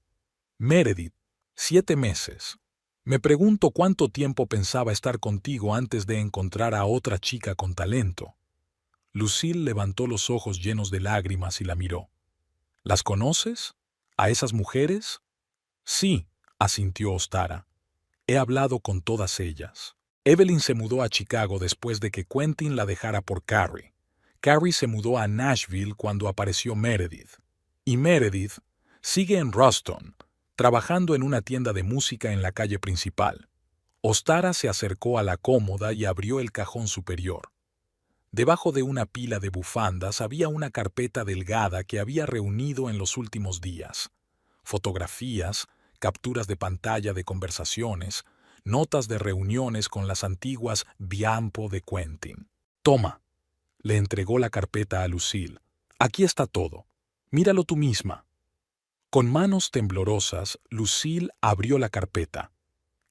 Meredith, 7 meses. Me pregunto cuánto tiempo pensaba estar contigo antes de encontrar a otra chica con talento. Lucille levantó los ojos llenos de lágrimas y la miró. ¿Las conoces? ¿A esas mujeres? Sí, asintió Ostara. He hablado con todas ellas. Evelyn se mudó a Chicago después de que Quentin la dejara por Carrie. Carrie se mudó a Nashville cuando apareció Meredith. Y Meredith sigue en Ruston, trabajando en una tienda de música en la calle principal. Ostara se acercó a la cómoda y abrió el cajón superior. Debajo de una pila de bufandas había una carpeta delgada que había reunido en los últimos días. Fotografías, capturas de pantalla de conversaciones, notas de reuniones con las antiguas Biampo de Quentin. Toma, le entregó la carpeta a Lucille. Aquí está todo. Míralo tú misma. Con manos temblorosas, Lucille abrió la carpeta.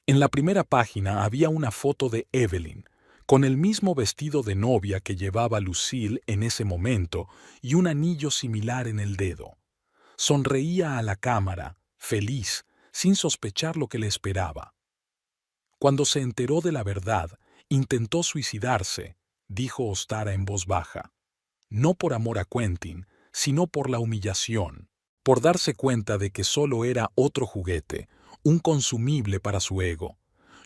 En la primera página había una foto de Evelyn, con el mismo vestido de novia que llevaba Lucille en ese momento y un anillo similar en el dedo. Sonreía a la cámara, feliz, sin sospechar lo que le esperaba. Cuando se enteró de la verdad, intentó suicidarse, dijo Ostara en voz baja. No por amor a Quentin, sino por la humillación, por darse cuenta de que solo era otro juguete, un consumible para su ego.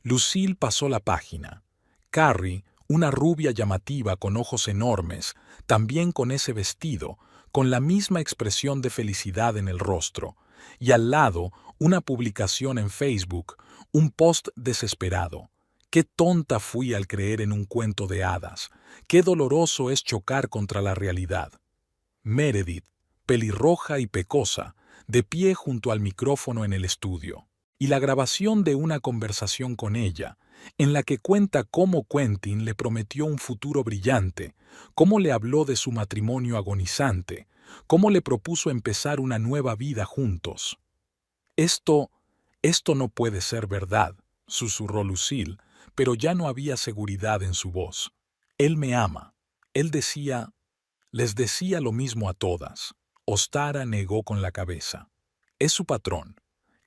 Lucille pasó la página. Carrie, una rubia llamativa con ojos enormes, también con ese vestido, con la misma expresión de felicidad en el rostro, y al lado una publicación en Facebook, un post desesperado. Qué tonta fui al creer en un cuento de hadas, qué doloroso es chocar contra la realidad. Meredith, pelirroja y pecosa, de pie junto al micrófono en el estudio, y la grabación de una conversación con ella, en la que cuenta cómo Quentin le prometió un futuro brillante, cómo le habló de su matrimonio agonizante, cómo le propuso empezar una nueva vida juntos. Esto no puede ser verdad, susurró Lucille, pero ya no había seguridad en su voz. Él me ama. Él decía... Les decía lo mismo a todas. Ostara negó con la cabeza. Es su patrón.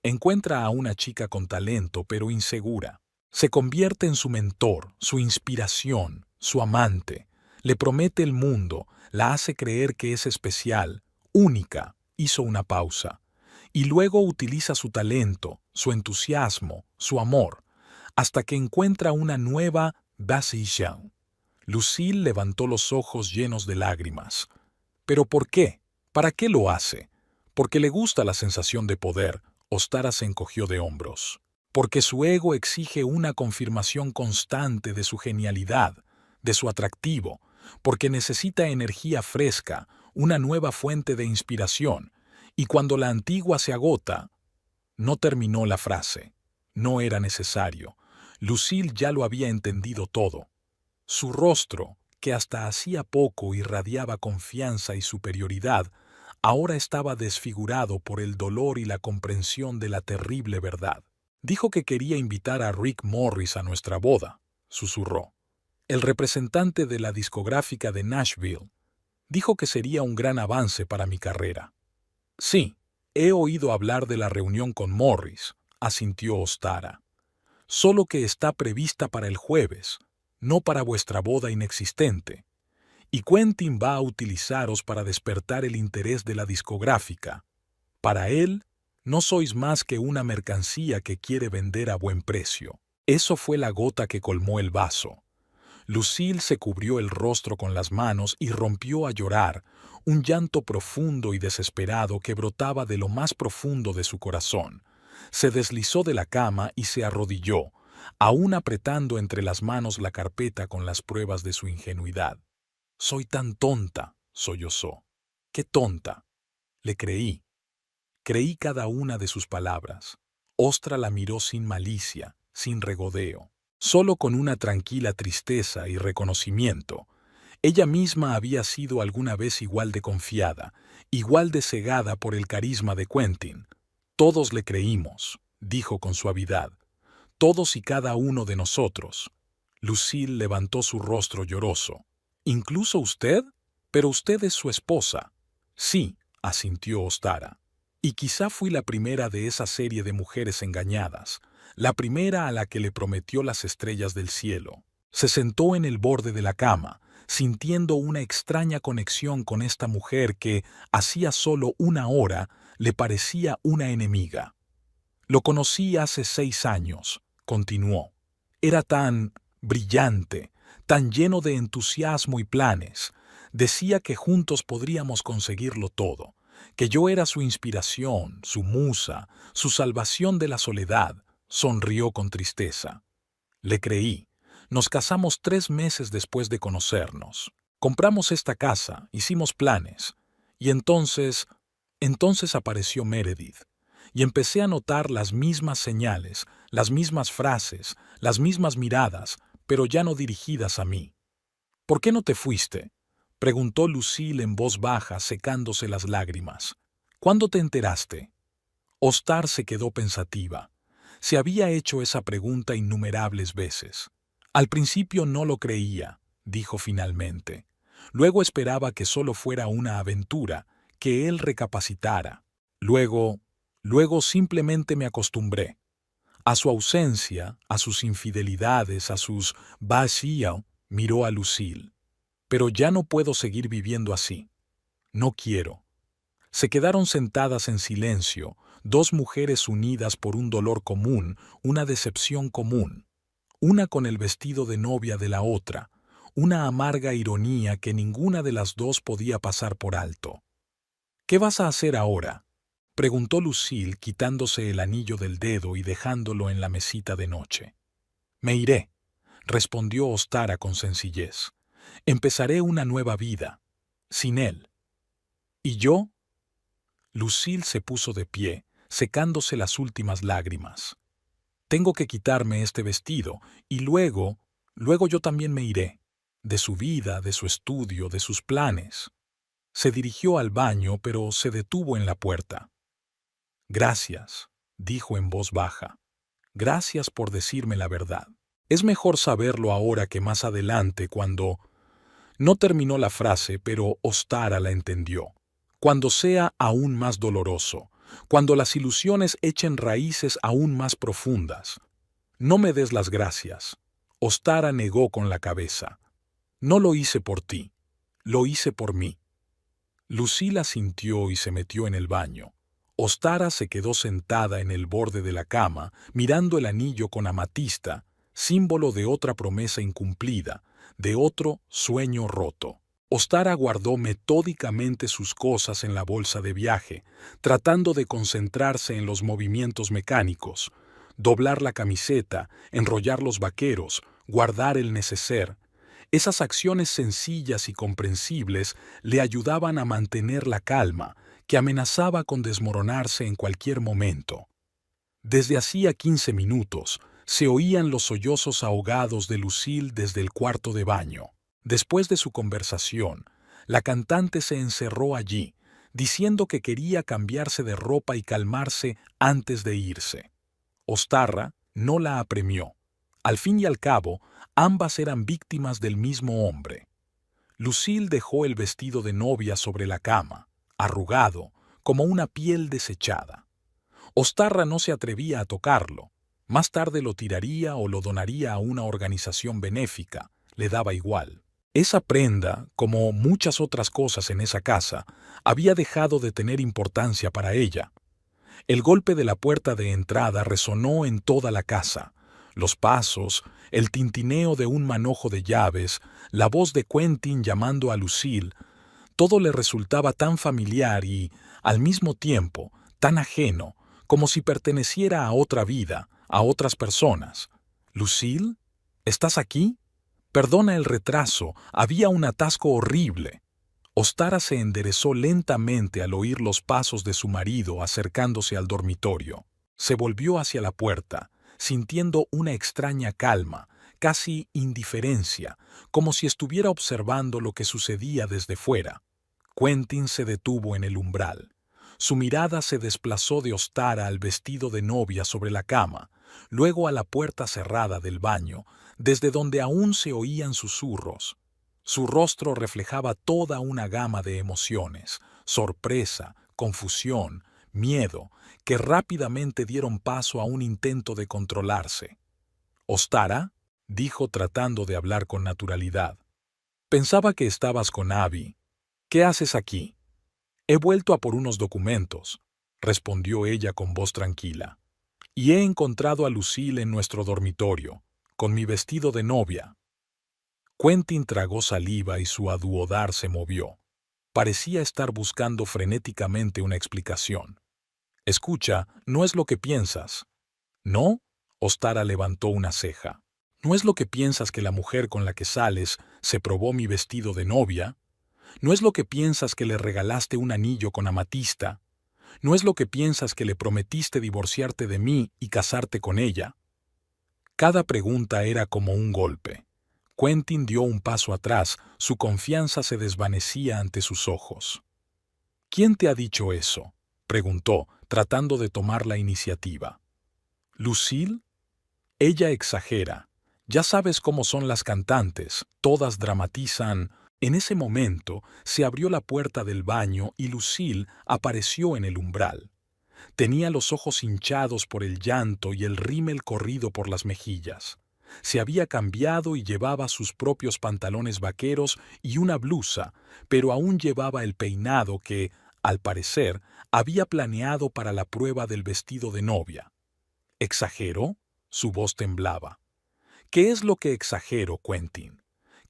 Encuentra a una chica con talento pero insegura. Se convierte en su mentor, su inspiración, su amante. Le promete el mundo, la hace creer que es especial, única. Hizo una pausa. Y luego utiliza su talento, su entusiasmo, su amor, hasta que encuentra una nueva Basile. Lucille levantó los ojos llenos de lágrimas. ¿Pero por qué? ¿Para qué lo hace? Porque le gusta la sensación de poder. Ostara se encogió de hombros. Porque su ego exige una confirmación constante de su genialidad, de su atractivo, porque necesita energía fresca, una nueva fuente de inspiración, y cuando la antigua se agota... No terminó la frase. No era necesario. Lucille ya lo había entendido todo. Su rostro, que hasta hacía poco irradiaba confianza y superioridad, ahora estaba desfigurado por el dolor y la comprensión de la terrible verdad. Dijo que quería invitar a Rick Morris a nuestra boda, susurró. El representante de la discográfica de Nashville dijo que sería un gran avance para mi carrera. Sí, he oído hablar de la reunión con Morris, asintió Ostara. Solo que está prevista para el jueves, no para vuestra boda inexistente. Y Quentin va a utilizaros para despertar el interés de la discográfica. Para él, no sois más que una mercancía que quiere vender a buen precio. Eso fue la gota que colmó el vaso. Lucille se cubrió el rostro con las manos y rompió a llorar, un llanto profundo y desesperado que brotaba de lo más profundo de su corazón. Se deslizó de la cama y se arrodilló, aún apretando entre las manos la carpeta con las pruebas de su ingenuidad. «Soy tan tonta», sollozó. «Qué tonta». Le creí. Creí cada una de sus palabras. Ostra la miró sin malicia, sin regodeo, solo con una tranquila tristeza y reconocimiento. Ella misma había sido alguna vez igual de confiada, igual de cegada por el carisma de Quentin. Todos le creímos. dijo con suavidad. Todos y cada uno de nosotros. Lucille levantó su rostro lloroso. ¿Incluso usted? Pero usted es su esposa. Sí, asintió Ostara. Y quizá fui la primera de esa serie de mujeres engañadas, la primera a la que le prometió las estrellas del cielo. Se sentó en el borde de la cama, sintiendo una extraña conexión con esta mujer que, hacía solo una hora, le parecía una enemiga. Lo conocí hace 6 años, continuó. Era tan brillante, tan lleno de entusiasmo y planes. Decía que juntos podríamos conseguirlo todo, que yo era su inspiración, su musa, su salvación de la soledad. Sonrió con tristeza. Le creí. Nos casamos 3 meses después de conocernos. Compramos esta casa, hicimos planes. Y entonces apareció Meredith. Y empecé a notar las mismas señales, las mismas frases, las mismas miradas, pero ya no dirigidas a mí. ¿Por qué no te fuiste?, preguntó Lucille en voz baja, secándose las lágrimas. ¿Cuándo te enteraste? Ostar se quedó pensativa. Se había hecho esa pregunta innumerables veces. Al principio no lo creía, dijo finalmente. Luego esperaba que solo fuera una aventura, que él recapacitara. Luego simplemente me acostumbré. A su ausencia, a sus infidelidades, a sus vacíos, miró a Lucille. Pero ya no puedo seguir viviendo así. No quiero. Se quedaron sentadas en silencio, 2 mujeres unidas por un dolor común, una decepción común. Una con el vestido de novia de la otra, una amarga ironía que ninguna de las dos podía pasar por alto. ¿Qué vas a hacer ahora?, preguntó Lucille, quitándose el anillo del dedo y dejándolo en la mesita de noche. Me iré, respondió Ostara con sencillez. Empezaré una nueva vida, sin él. ¿Y yo? Lucille se puso de pie, secándose las últimas lágrimas. Tengo que quitarme este vestido, y luego yo también me iré. De su vida, de su estudio, de sus planes. Se dirigió al baño, pero se detuvo en la puerta. Gracias, dijo en voz baja. Gracias por decirme la verdad. Es mejor saberlo ahora que más adelante cuando... No terminó la frase, pero Ostara la entendió. Cuando sea aún más doloroso, cuando las ilusiones echen raíces aún más profundas. No me des las gracias. Ostara negó con la cabeza. No lo hice por ti, lo hice por mí. Lucila sintió y se metió en el baño. Ostara se quedó sentada en el borde de la cama, mirando el anillo con amatista, símbolo de otra promesa incumplida, de otro sueño roto. Ostara guardó metódicamente sus cosas en la bolsa de viaje, tratando de concentrarse en los movimientos mecánicos, doblar la camiseta, enrollar los vaqueros, guardar el neceser. Esas acciones sencillas y comprensibles le ayudaban a mantener la calma, que amenazaba con desmoronarse en cualquier momento. Desde hacía 15 minutos, se oían los sollozos ahogados de Lucille desde el cuarto de baño. Después de su conversación, la cantante se encerró allí, diciendo que quería cambiarse de ropa y calmarse antes de irse. Ostarra no la apremió. Al fin y al cabo, ambas eran víctimas del mismo hombre. Lucille dejó el vestido de novia sobre la cama, arrugado, como una piel desechada. Ostarra no se atrevía a tocarlo. Más tarde lo tiraría o lo donaría a una organización benéfica, le daba igual. Esa prenda, como muchas otras cosas en esa casa, había dejado de tener importancia para ella. El golpe de la puerta de entrada resonó en toda la casa. Los pasos, el tintineo de un manojo de llaves, la voz de Quentin llamando a Lucille, todo le resultaba tan familiar y, al mismo tiempo, tan ajeno, como si perteneciera a otra vida, a otras personas. «¿Lucille? ¿Estás aquí? Perdona el retraso, había un atasco horrible». Ostara se enderezó lentamente al oír los pasos de su marido acercándose al dormitorio. Se volvió hacia la puerta, sintiendo una extraña calma, casi indiferencia, como si estuviera observando lo que sucedía desde fuera. Quentin se detuvo en el umbral. Su mirada se desplazó de Ostara al vestido de novia sobre la cama, luego a la puerta cerrada del baño, desde donde aún se oían susurros. Su rostro reflejaba toda una gama de emociones, sorpresa, confusión, miedo, que rápidamente dieron paso a un intento de controlarse. «¿Ostara?», dijo tratando de hablar con naturalidad. «Pensaba que estabas con Abby. ¿Qué haces aquí?» «He vuelto a por unos documentos», respondió ella con voz tranquila. «Y he encontrado a Lucille en nuestro dormitorio, con mi vestido de novia». Quentin tragó saliva y su aduodar se movió. Parecía estar buscando frenéticamente una explicación. «Escucha, no es lo que piensas». «¿No?», Ostara levantó una ceja. «¿No es lo que piensas que la mujer con la que sales se probó mi vestido de novia? ¿No es lo que piensas que le regalaste un anillo con amatista? ¿No es lo que piensas que le prometiste divorciarte de mí y casarte con ella?» Cada pregunta era como un golpe. Quentin dio un paso atrás, su confianza se desvanecía ante sus ojos. «¿Quién te ha dicho eso?», preguntó, tratando de tomar la iniciativa. «¿Lucille?». «Ella exagera. Ya sabes cómo son las cantantes, todas dramatizan». En ese momento se abrió la puerta del baño y Lucille apareció en el umbral. Tenía los ojos hinchados por el llanto y el rímel corrido por las mejillas. Se había cambiado y llevaba sus propios pantalones vaqueros y una blusa, pero aún llevaba el peinado que, al parecer, había planeado para la prueba del vestido de novia. «¿Exagero?», su voz temblaba. «¿Qué es lo que exagero, Quentin?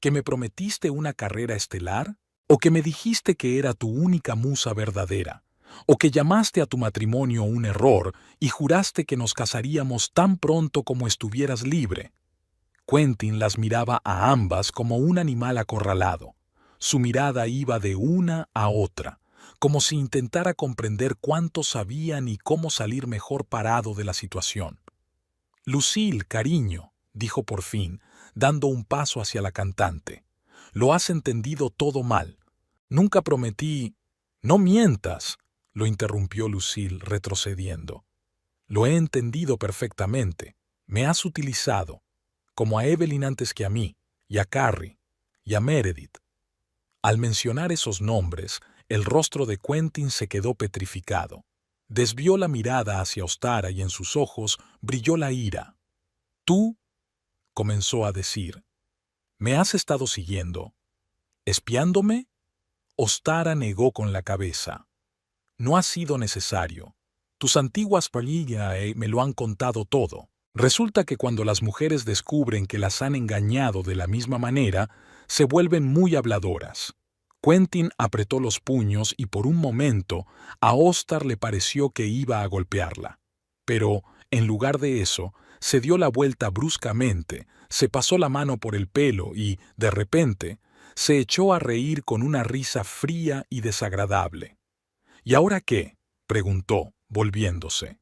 ¿Que me prometiste una carrera estelar? ¿O que me dijiste que era tu única musa verdadera? ¿O que llamaste a tu matrimonio un error y juraste que nos casaríamos tan pronto como estuvieras libre?» Quentin las miraba a ambas como un animal acorralado. Su mirada iba de una a otra, como si intentara comprender cuánto sabían y cómo salir mejor parado de la situación. «Lucille, cariño», dijo por fin, dando un paso hacia la cantante. «Lo has entendido todo mal. Nunca prometí...». «No mientas», lo interrumpió Lucille retrocediendo. «Lo he entendido perfectamente. Me has utilizado, como a Evelyn antes que a mí, y a Carrie, y a Meredith». Al mencionar esos nombres, el rostro de Quentin se quedó petrificado. Desvió la mirada hacia Ostara y en sus ojos brilló la ira. «Tú», comenzó a decir, «¿me has estado siguiendo? ¿Espiándome?». Ostara negó con la cabeza. «No ha sido necesario. Tus antiguas palillas me lo han contado todo. Resulta que cuando las mujeres descubren que las han engañado de la misma manera, se vuelven muy habladoras». Quentin apretó los puños y por un momento a Ostar le pareció que iba a golpearla. Pero, en lugar de eso, se dio la vuelta bruscamente, se pasó la mano por el pelo y, de repente, se echó a reír con una risa fría y desagradable. «¿Y ahora qué?», preguntó, volviéndose.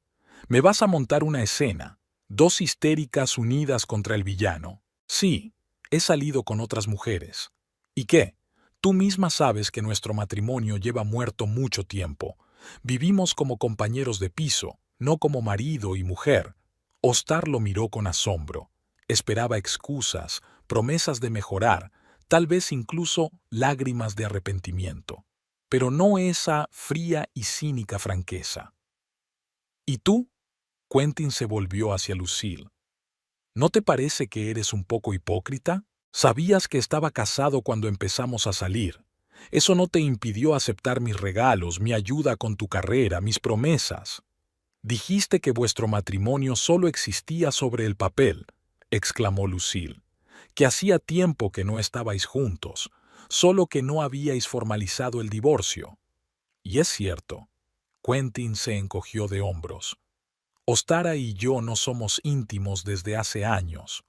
«¿Me vas a montar una escena? Dos histéricas unidas contra el villano». «Sí, he salido con otras mujeres». «¿Y qué? Tú misma sabes que nuestro matrimonio lleva muerto mucho tiempo. Vivimos como compañeros de piso, no como marido y mujer». Ostar lo miró con asombro. Esperaba excusas, promesas de mejorar, tal vez incluso lágrimas de arrepentimiento. Pero no esa fría y cínica franqueza. «¿Y tú?», Quentin se volvió hacia Lucille. «¿No te parece que eres un poco hipócrita? Sabías que estaba casado cuando empezamos a salir. Eso no te impidió aceptar mis regalos, mi ayuda con tu carrera, mis promesas. Dijiste que vuestro matrimonio solo existía sobre el papel», exclamó Lucille, «que hacía tiempo que no estabais juntos, solo que no habíais formalizado el divorcio». «Y es cierto». Quentin se encogió de hombros. «Ostara y yo no somos íntimos desde hace años,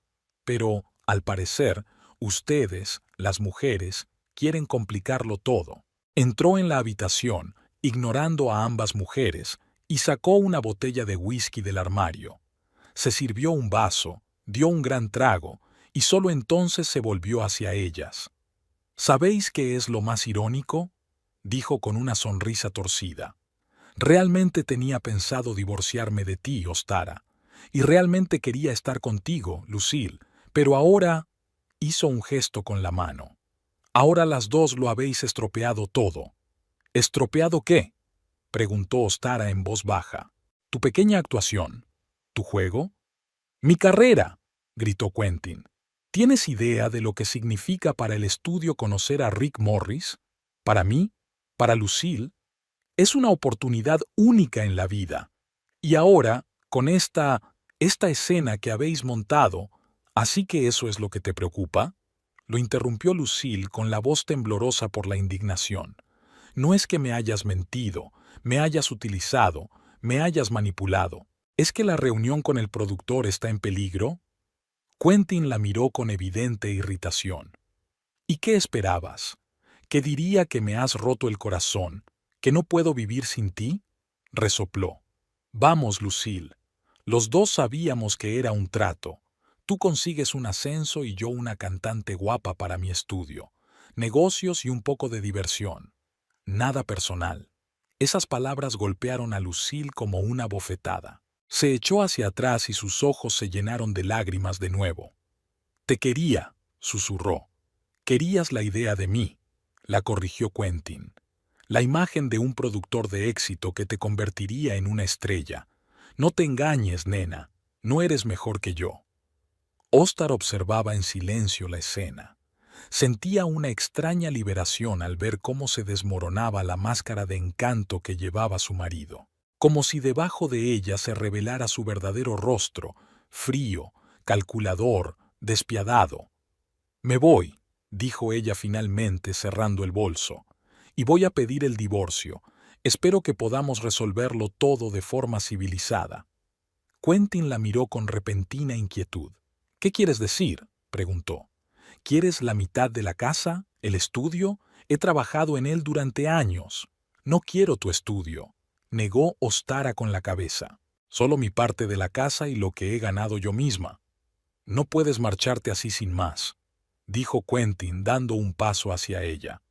pero, al parecer, ustedes, las mujeres, quieren complicarlo todo». Entró en la habitación, ignorando a ambas mujeres, y sacó una botella de whisky del armario. Se sirvió un vaso, dio un gran trago, y solo entonces se volvió hacia ellas. «¿Sabéis qué es lo más irónico?», dijo con una sonrisa torcida. Realmente tenía pensado divorciarme de ti, Ostara, y realmente quería estar contigo, Lucille, pero ahora hizo un gesto con la mano. Ahora las dos lo habéis estropeado todo. ¿Estropeado qué? Preguntó Ostara en voz baja. ¿Tu pequeña actuación? ¿Tu juego? ¡Mi carrera!, gritó Quentin. ¿Tienes idea de lo que significa para el estudio conocer a Rick Morris? Para mí, para Lucille, es una oportunidad única en la vida. Y ahora, con esta escena que habéis montado, ¿así que eso es lo que te preocupa? Lo interrumpió Lucille con la voz temblorosa por la indignación. No es que me hayas mentido, me hayas utilizado, me hayas manipulado. ¿Es que la reunión con el productor está en peligro? Quentin la miró con evidente irritación. ¿Y qué esperabas? ¿Que diría que me has roto el corazón, que no puedo vivir sin ti? Resopló. Vamos, Lucille. Los dos sabíamos que era un trato. Tú consigues un ascenso y yo una cantante guapa para mi estudio. Negocios y un poco de diversión. Nada personal. Esas palabras golpearon a Lucille como una bofetada. Se echó hacia atrás y sus ojos se llenaron de lágrimas de nuevo. Te quería, susurró. Querías la idea de mí, la corrigió Quentin. La imagen de un productor de éxito que te convertiría en una estrella. No te engañes, nena, no eres mejor que yo. Ostar observaba en silencio la escena. Sentía una extraña liberación al ver cómo se desmoronaba la máscara de encanto que llevaba su marido. Como si debajo de ella se revelara su verdadero rostro, frío, calculador, despiadado. Me voy, dijo ella finalmente cerrando el bolso, y voy a pedir el divorcio. Espero que podamos resolverlo todo de forma civilizada. Quentin la miró con repentina inquietud. ¿Qué quieres decir?, preguntó. ¿Quieres la mitad de la casa, el estudio? He trabajado en él durante años. No quiero tu estudio, negó Ostara con la cabeza. Solo mi parte de la casa y lo que he ganado yo misma. No puedes marcharte así sin más, dijo Quentin dando un paso hacia ella.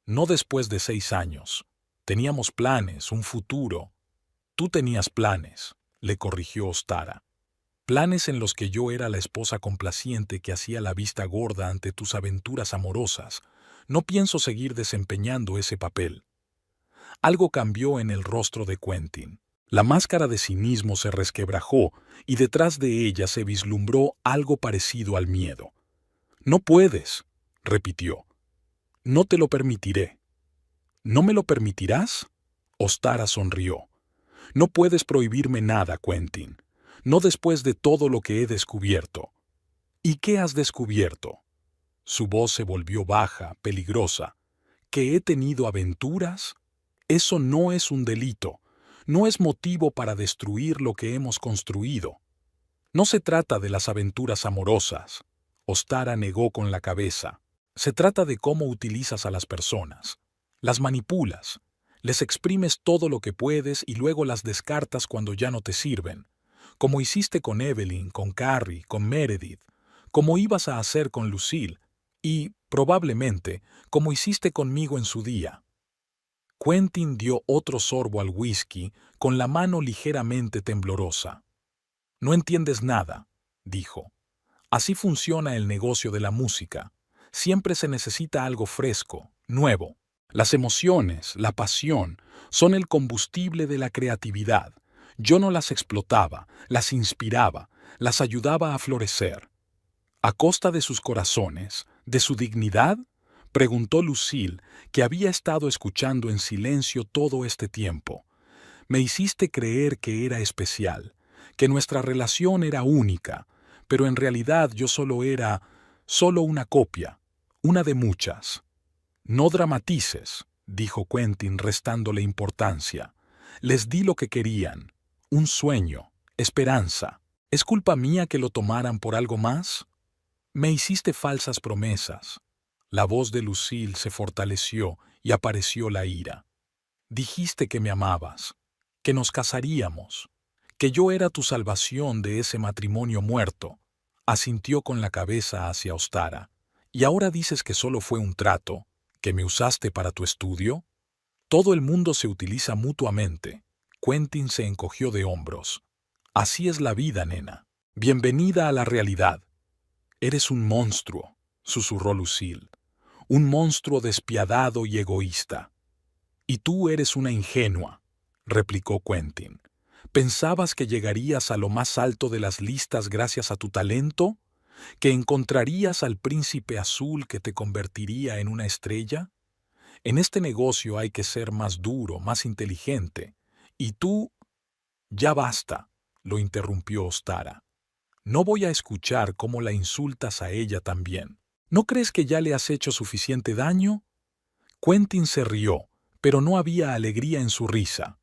No después de 6 años. Teníamos planes, un futuro. Tú tenías planes, le corrigió Ostara. Planes en los que yo era la esposa complaciente que hacía la vista gorda ante tus aventuras amorosas. No pienso seguir desempeñando ese papel. Algo cambió en el rostro de Quentin. La máscara de cinismo se resquebrajó y detrás de ella se vislumbró algo parecido al miedo. No puedes, repitió. No te lo permitiré. ¿No me lo permitirás? Ostara sonrió. No puedes prohibirme nada, Quentin. No después de todo lo que he descubierto. ¿Y qué has descubierto? Su voz se volvió baja, peligrosa. ¿Que he tenido aventuras? Eso no es un delito. No es motivo para destruir lo que hemos construido. No se trata de las aventuras amorosas. Ostara negó con la cabeza. Se trata de cómo utilizas a las personas. Las manipulas. Les exprimes todo lo que puedes y luego las descartas cuando ya no te sirven. Como hiciste con Evelyn, con Carrie, con Meredith. Como ibas a hacer con Lucille. Y, probablemente, como hiciste conmigo en su día. Quentin dio otro sorbo al whisky con la mano ligeramente temblorosa. No entiendes nada, dijo. Así funciona el negocio de la música. Siempre se necesita algo fresco, nuevo. Las emociones, la pasión, son el combustible de la creatividad. Yo no las explotaba, las inspiraba, las ayudaba a florecer. ¿A costa de sus corazones, de su dignidad? Preguntó Lucille, que había estado escuchando en silencio todo este tiempo. Me hiciste creer que era especial, que nuestra relación era única, pero en realidad yo solo una copia, una de muchas. No dramatices, dijo Quentin restándole importancia. Les di lo que querían, un sueño, esperanza. ¿Es culpa mía que lo tomaran por algo más? Me hiciste falsas promesas. La voz de Lucille se fortaleció y apareció la ira. Dijiste que me amabas, que nos casaríamos, que yo era tu salvación de ese matrimonio muerto. Asintió con la cabeza hacia Ostara. ¿Y ahora dices que solo fue un trato, que me usaste para tu estudio? Todo el mundo se utiliza mutuamente. Quentin se encogió de hombros. Así es la vida, nena. Bienvenida a la realidad. Eres un monstruo, susurró Lucille. Un monstruo despiadado y egoísta. Y tú eres una ingenua, replicó Quentin. ¿Pensabas que llegarías a lo más alto de las listas gracias a tu talento? ¿Que encontrarías al príncipe azul que te convertiría en una estrella? En este negocio hay que ser más duro, más inteligente. Y tú... Ya basta, lo interrumpió Ostara. No voy a escuchar cómo la insultas a ella también. ¿No crees que ya le has hecho suficiente daño? Quentin se rió, pero no había alegría en su risa.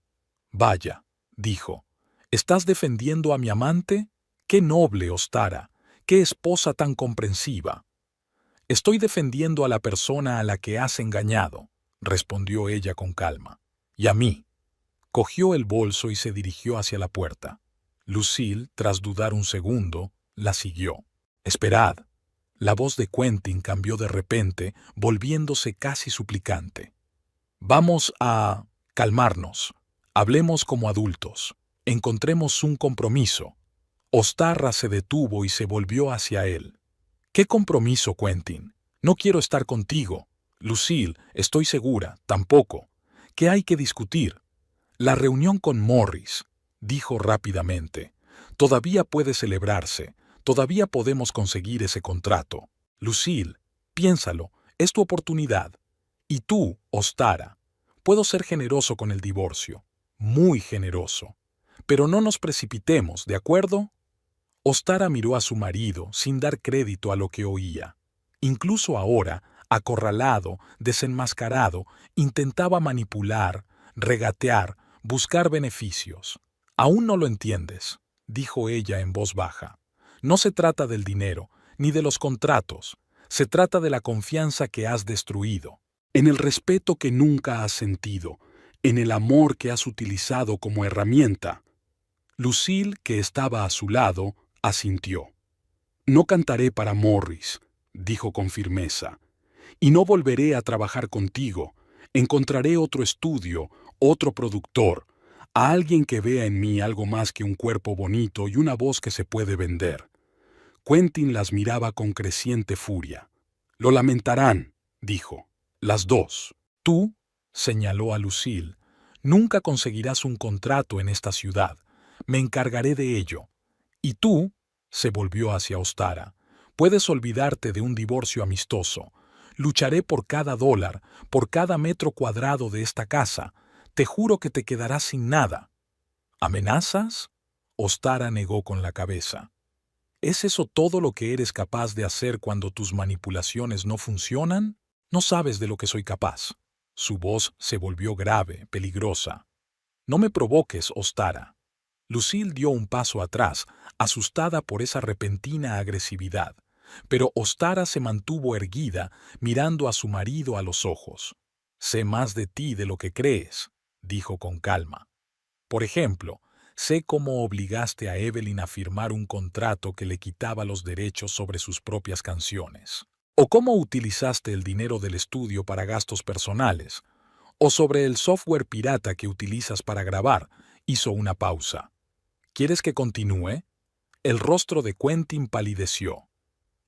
Vaya, dijo, ¿estás defendiendo a mi amante? ¡Qué noble, Ostara! ¡Qué esposa tan comprensiva! Estoy defendiendo a la persona a la que has engañado, respondió ella con calma. Y a mí. Cogió el bolso y se dirigió hacia la puerta. Lucille, tras dudar un segundo, la siguió. Esperad. La voz de Quentin cambió de repente, volviéndose casi suplicante. Vamos a calmarnos. Hablemos como adultos. Encontremos un compromiso. Ostara se detuvo y se volvió hacia él. ¿Qué compromiso, Quentin? No quiero estar contigo. Lucille, estoy segura, tampoco. ¿Qué hay que discutir? La reunión con Morris, dijo rápidamente. Todavía puede celebrarse. Todavía podemos conseguir ese contrato. Lucille, piénsalo, es tu oportunidad. Y tú, Ostara, puedo ser generoso con el divorcio. Muy generoso. Pero no nos precipitemos, ¿de acuerdo? Ostara miró a su marido sin dar crédito a lo que oía. Incluso ahora, acorralado, desenmascarado, intentaba manipular, regatear, buscar beneficios. Aún no lo entiendes, dijo ella en voz baja. No se trata del dinero, ni de los contratos. Se trata de la confianza que has destruido, en el respeto que nunca has sentido, en el amor que has utilizado como herramienta. Lucille, que estaba a su lado, asintió. No cantaré para Morris, dijo con firmeza, y no volveré a trabajar contigo. Encontraré otro estudio, otro productor, a alguien que vea en mí algo más que un cuerpo bonito y una voz que se puede vender. Quentin las miraba con creciente furia. Lo lamentarán, dijo. Las dos. Tú, señaló a Lucille, nunca conseguirás un contrato en esta ciudad. Me encargaré de ello. Y tú, se volvió hacia Ostara, puedes olvidarte de un divorcio amistoso. Lucharé por cada dólar, por cada metro cuadrado de esta casa. Te juro que te quedarás sin nada. ¿Amenazas? Ostara negó con la cabeza. ¿Es eso todo lo que eres capaz de hacer cuando tus manipulaciones no funcionan? No sabes de lo que soy capaz. Su voz se volvió grave, peligrosa. No me provoques, Ostara. Lucille dio un paso atrás, asustada por esa repentina agresividad, pero Ostara se mantuvo erguida, mirando a su marido a los ojos. Sé más de ti de lo que crees, dijo con calma. Por ejemplo, sé cómo obligaste a Evelyn a firmar un contrato que le quitaba los derechos sobre sus propias canciones, o cómo utilizaste el dinero del estudio para gastos personales, o sobre el software pirata que utilizas para grabar. Hizo una pausa. ¿Quieres que continúe? El rostro de Quentin palideció.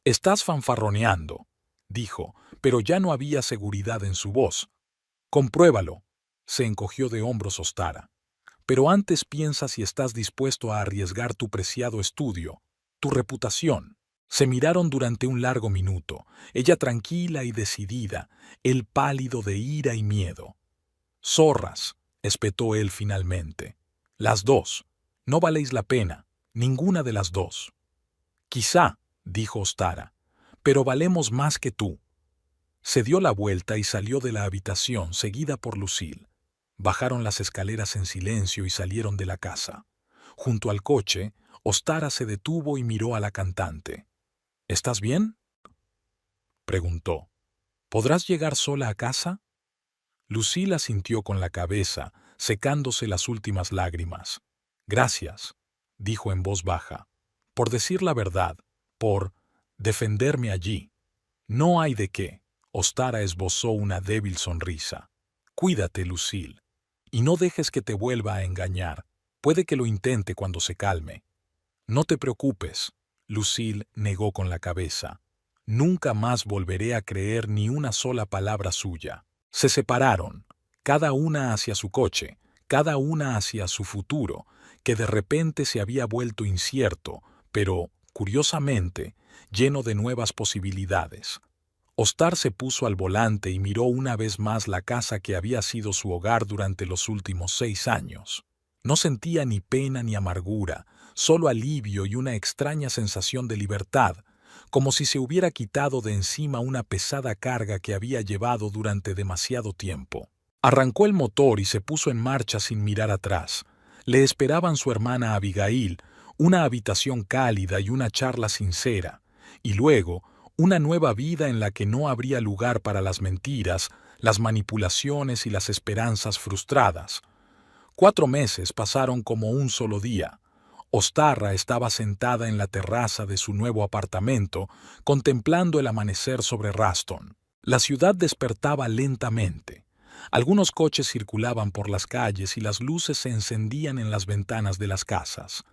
Estás fanfarroneando, dijo, pero ya no había seguridad en su voz. Compruébalo. Se encogió de hombros Ostara. Pero antes piensa si estás dispuesto a arriesgar tu preciado estudio, tu reputación. Se miraron durante un largo minuto, ella tranquila y decidida, él pálido de ira y miedo. Zorras, espetó él finalmente. Las dos. No valéis la pena, ninguna de las dos. Quizá, dijo Ostara, pero valemos más que tú. Se dio la vuelta y salió de la habitación, seguida por Lucille. Bajaron las escaleras en silencio y salieron de la casa. Junto al coche, Ostara se detuvo y miró a la cantante. ¿Estás bien?, preguntó. ¿Podrás llegar sola a casa? Lucille asintió con la cabeza, secándose las últimas lágrimas. Gracias, dijo en voz baja, por decir la verdad, por defenderme allí. No hay de qué. Ostara esbozó una débil sonrisa. Cuídate, Lucille. Y no dejes que te vuelva a engañar. Puede que lo intente cuando se calme. No te preocupes, Lucille negó con la cabeza. Nunca más volveré a creer ni una sola palabra suya. Se separaron, cada una hacia su coche, cada una hacia su futuro, que de repente se había vuelto incierto, pero, curiosamente, lleno de nuevas posibilidades. Ostar se puso al volante y miró una vez más la casa que había sido su hogar durante los últimos 6 años. No sentía ni pena ni amargura, solo alivio y una extraña sensación de libertad, como si se hubiera quitado de encima una pesada carga que había llevado durante demasiado tiempo. Arrancó el motor y se puso en marcha sin mirar atrás. Le esperaban su hermana Abigail, una habitación cálida y una charla sincera, y luego una nueva vida en la que no habría lugar para las mentiras, las manipulaciones y las esperanzas frustradas. 4 meses pasaron como un solo día. Ostarra estaba sentada en la terraza de su nuevo apartamento, contemplando el amanecer sobre Ruston. La ciudad despertaba lentamente. Algunos coches circulaban por las calles y las luces se encendían en las ventanas de las casas.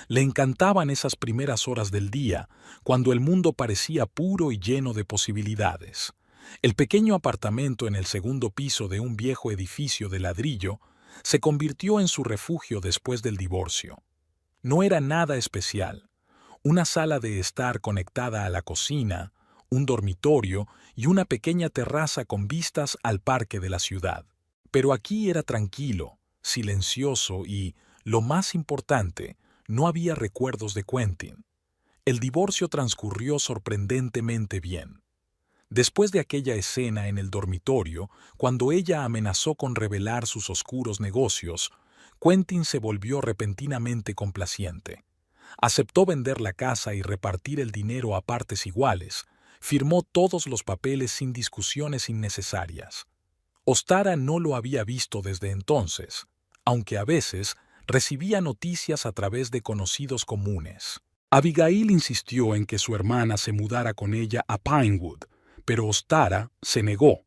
Le encantaban esas primeras horas del día, cuando el mundo parecía puro y lleno de posibilidades. El pequeño apartamento en el segundo piso de un viejo edificio de ladrillo se convirtió en su refugio después del divorcio. No era nada especial. Una sala de estar conectada a la cocina, un dormitorio y una pequeña terraza con vistas al parque de la ciudad. Pero aquí era tranquilo, silencioso y, lo más importante, no había recuerdos de Quentin. El divorcio transcurrió sorprendentemente bien. Después de aquella escena en el dormitorio, cuando ella amenazó con revelar sus oscuros negocios, Quentin se volvió repentinamente complaciente. Aceptó vender la casa y repartir el dinero a partes iguales. Firmó todos los papeles sin discusiones innecesarias. Ostara no lo había visto desde entonces, aunque a veces recibía noticias a través de conocidos comunes. Abigail insistió en que su hermana se mudara con ella a Pinewood, pero Ostara se negó.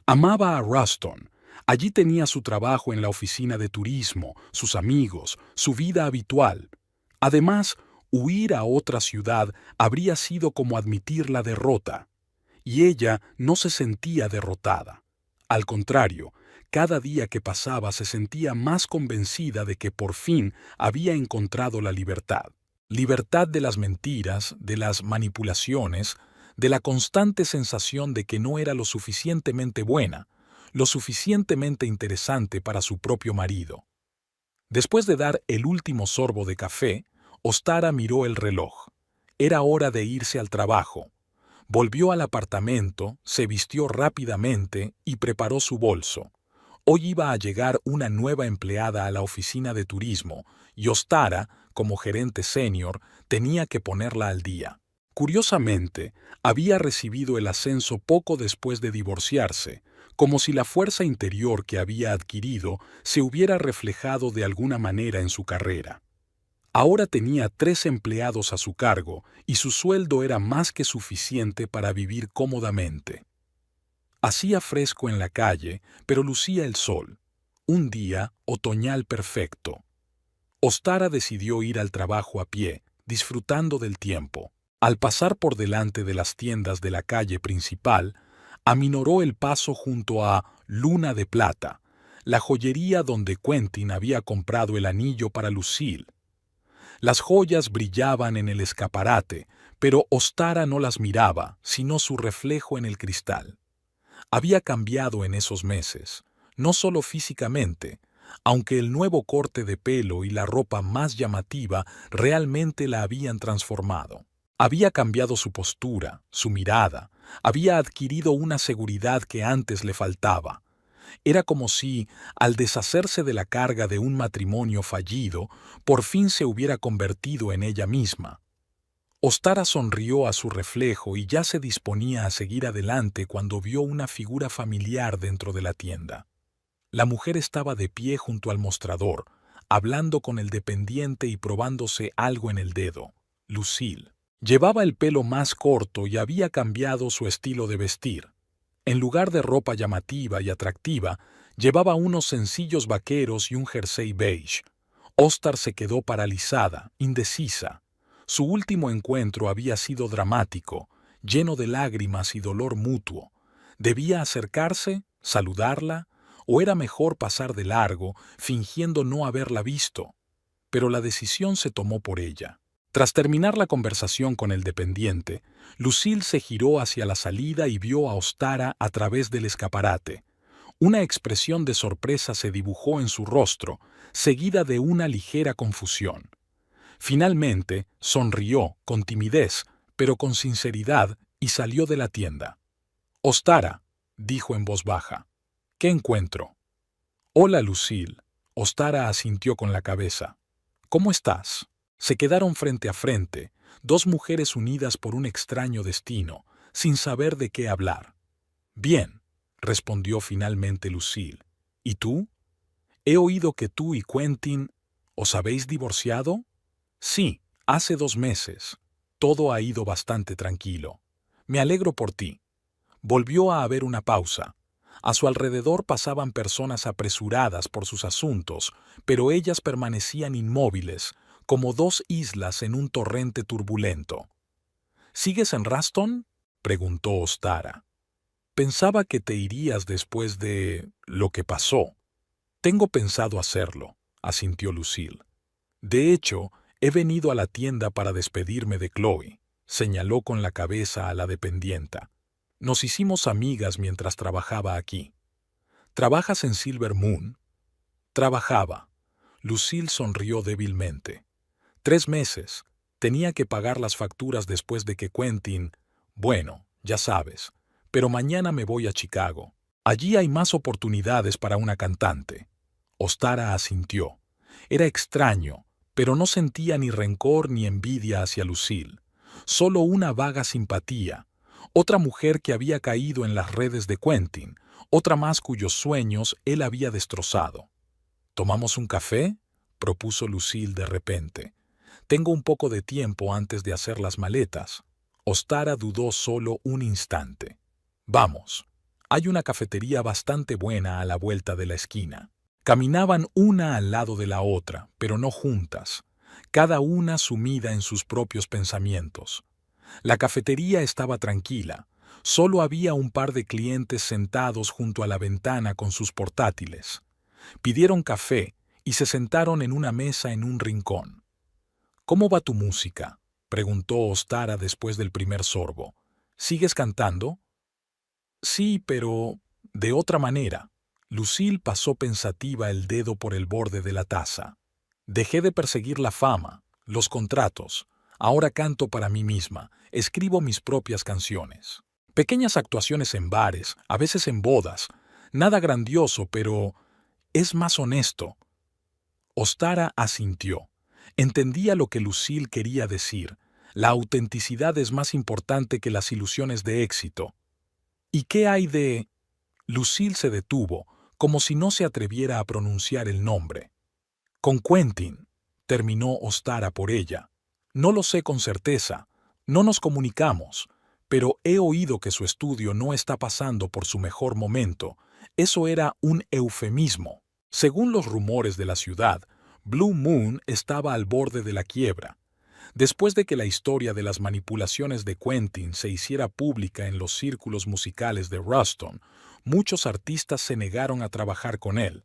Amaba a Ruston. Allí tenía su trabajo en la oficina de turismo, sus amigos, su vida habitual. Además, huir a otra ciudad habría sido como admitir la derrota. Y ella no se sentía derrotada. Al contrario, cada día que pasaba se sentía más convencida de que por fin había encontrado la libertad. Libertad de las mentiras, de las manipulaciones, de la constante sensación de que no era lo suficientemente buena, lo suficientemente interesante para su propio marido. Después de dar el último sorbo de café, Ostara miró el reloj. Era hora de irse al trabajo. Volvió al apartamento, se vistió rápidamente y preparó su bolso. Hoy iba a llegar una nueva empleada a la oficina de turismo y Ostara, como gerente senior, tenía que ponerla al día. Curiosamente, había recibido el ascenso poco después de divorciarse, como si la fuerza interior que había adquirido se hubiera reflejado de alguna manera en su carrera. Ahora tenía 3 empleados a su cargo y su sueldo era más que suficiente para vivir cómodamente. Hacía fresco en la calle, pero lucía el sol. Un día otoñal perfecto. Ostara decidió ir al trabajo a pie, disfrutando del tiempo. Al pasar por delante de las tiendas de la calle principal, aminoró el paso junto a Luna de Plata, la joyería donde Quentin había comprado el anillo para Lucille. Las joyas brillaban en el escaparate, pero Ostara no las miraba, sino su reflejo en el cristal. Había cambiado en esos meses, no solo físicamente, aunque el nuevo corte de pelo y la ropa más llamativa realmente la habían transformado. Había cambiado su postura, su mirada, había adquirido una seguridad que antes le faltaba. Era como si, al deshacerse de la carga de un matrimonio fallido, por fin se hubiera convertido en ella misma. Ostara sonrió a su reflejo y ya se disponía a seguir adelante cuando vio una figura familiar dentro de la tienda. La mujer estaba de pie junto al mostrador, hablando con el dependiente y probándose algo en el dedo. Lucille. Llevaba el pelo más corto y había cambiado su estilo de vestir. En lugar de ropa llamativa y atractiva, Llevaba unos sencillos vaqueros y un jersey beige. Ostar se quedó paralizada, indecisa. Su último encuentro había sido dramático, lleno de lágrimas y dolor mutuo. ¿Debía acercarse, saludarla, o era mejor pasar de largo, fingiendo no haberla visto? Pero la decisión se tomó por ella. Tras terminar la conversación con el dependiente, Lucille se giró hacia la salida y vio a Ostara a través del escaparate. Una expresión de sorpresa se dibujó en su rostro, seguida de una ligera confusión. Finalmente, sonrió, con timidez, pero con sinceridad, y salió de la tienda. «Ostara», dijo en voz baja. «¿Qué encuentro?» «Hola, Lucille». Ostara asintió con la cabeza. «¿Cómo estás?» Se quedaron frente a frente, dos mujeres unidas por un extraño destino, sin saber de qué hablar. «Bien», respondió finalmente Lucille. «¿Y tú? He oído que tú y Quentin... ¿Os habéis divorciado?» «Sí, hace 2 meses. Todo ha ido bastante tranquilo. Me alegro por ti». Volvió a haber una pausa. A su alrededor pasaban personas apresuradas por sus asuntos, pero ellas permanecían inmóviles, como 2 islas en un torrente turbulento. «¿Sigues en Ruston?», preguntó Ostara. «Pensaba que te irías después de lo que pasó». «Tengo pensado hacerlo», asintió Lucille. «De hecho, he venido a la tienda para despedirme de Chloe», señaló con la cabeza a la dependienta. «Nos hicimos amigas mientras trabajaba aquí». «¿Trabajas en Silver Moon?» «Trabajaba». Lucille sonrió débilmente. 3 meses. Tenía que pagar las facturas después de que Quentin... Bueno, ya sabes. Pero mañana me voy a Chicago. Allí hay más oportunidades para una cantante». Ostara asintió. Era extraño, pero no sentía ni rencor ni envidia hacia Lucille. Solo una vaga simpatía. Otra mujer que había caído en las redes de Quentin, otra más cuyos sueños él había destrozado. «¿Tomamos un café?», propuso Lucille de repente. «Tengo un poco de tiempo antes de hacer las maletas». Ostara dudó solo un instante. «Vamos. Hay una cafetería bastante buena a la vuelta de la esquina». Caminaban una al lado de la otra, pero no juntas, cada una sumida en sus propios pensamientos. La cafetería estaba tranquila. Solo había un par de clientes sentados junto a la ventana con sus portátiles. Pidieron café y se sentaron en una mesa en un rincón. «¿Cómo va tu música?», preguntó Ostara después del primer sorbo. «¿Sigues cantando?» «Sí, pero de otra manera». Lucille pasó pensativa el dedo por el borde de la taza. «Dejé de perseguir la fama, los contratos. Ahora canto para mí misma, escribo mis propias canciones. Pequeñas actuaciones en bares, a veces en bodas. Nada grandioso, pero es más honesto». Ostara asintió. Entendía lo que Lucille quería decir. La autenticidad es más importante que las ilusiones de éxito. «¿Y qué hay de...?» Lucille se detuvo, como si no se atreviera a pronunciar el nombre. «Con Quentin», terminó Ostara por ella. «No lo sé con certeza, no nos comunicamos, pero he oído que su estudio no está pasando por su mejor momento». Eso era un eufemismo. Según los rumores de la ciudad, Blue Moon estaba al borde de la quiebra. Después de que la historia de las manipulaciones de Quentin se hiciera pública en los círculos musicales de Ruston, muchos artistas se negaron a trabajar con él.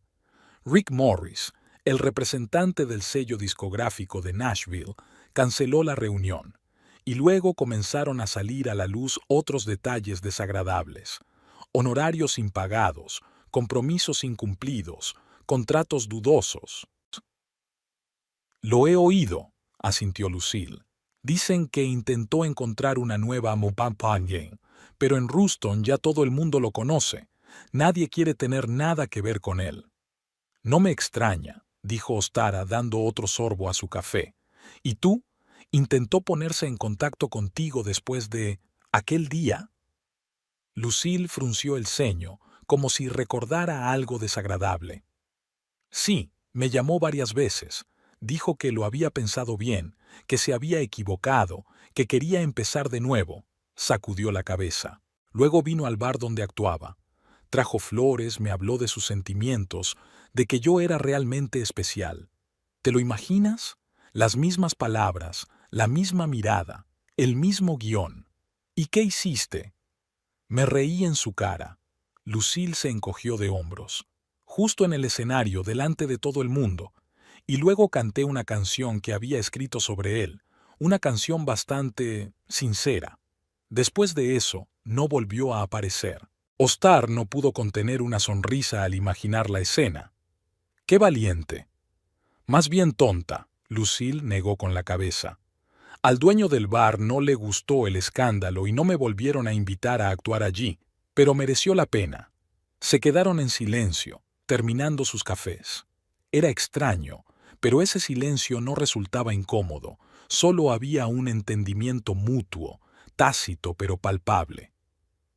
Rick Morris, el representante del sello discográfico de Nashville, canceló la reunión, y luego comenzaron a salir a la luz otros detalles desagradables. Honorarios impagados, compromisos incumplidos, contratos dudosos. «Lo he oído», asintió Lucille. «Dicen que intentó encontrar una nueva Mopampanye, pero en Ruston ya todo el mundo lo conoce. Nadie quiere tener nada que ver con él». «No me extraña», dijo Ostara dando otro sorbo a su café. «¿Y tú? ¿Intentó ponerse en contacto contigo después de aquel día?» Lucille frunció el ceño, como si recordara algo desagradable. «Sí, me llamó varias veces. Dijo que lo había pensado bien, que se había equivocado, que quería empezar de nuevo». Sacudió la cabeza. «Luego vino al bar donde actuaba. Trajo flores, me habló de sus sentimientos, de que yo era realmente especial. ¿Te lo imaginas? Las mismas palabras, la misma mirada, el mismo guión. ¿Y qué hiciste? Me reí en su cara. Lucille se encogió de hombros. Justo en el escenario, delante de todo el mundo. Y luego canté una canción que había escrito sobre él, una canción bastante sincera. Después de eso, no volvió a aparecer. Ostar no pudo contener una sonrisa al imaginar la escena. ¡Qué valiente! Más bien tonta, Lucille negó con la cabeza. Al dueño del bar no le gustó el escándalo y no me volvieron a invitar a actuar allí, pero mereció la pena. Se quedaron en silencio, terminando sus cafés. Era extraño, pero ese silencio no resultaba incómodo, solo había un entendimiento mutuo, tácito pero palpable.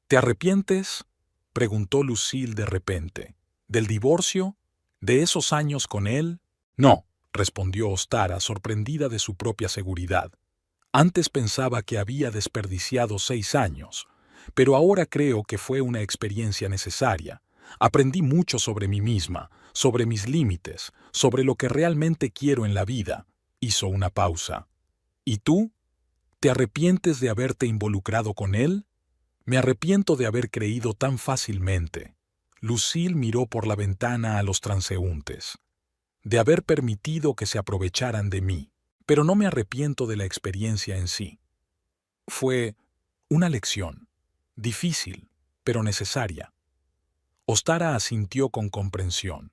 ¿Te arrepientes?, preguntó Lucille de repente. ¿Del divorcio? ¿De esos años con él? No, respondió Ostara, sorprendida de su propia seguridad. Antes pensaba que había desperdiciado 6 años, pero ahora creo que fue una experiencia necesaria. Aprendí mucho sobre mí misma, sobre mis límites, sobre lo que realmente quiero en la vida. Hizo una pausa. ¿Y tú? ¿Te arrepientes de haberte involucrado con él? Me arrepiento de haber creído tan fácilmente. Lucille miró por la ventana a los transeúntes. De haber permitido que se aprovecharan de mí. Pero no me arrepiento de la experiencia en sí. Fue una lección, difícil, pero necesaria. Ostara asintió con comprensión.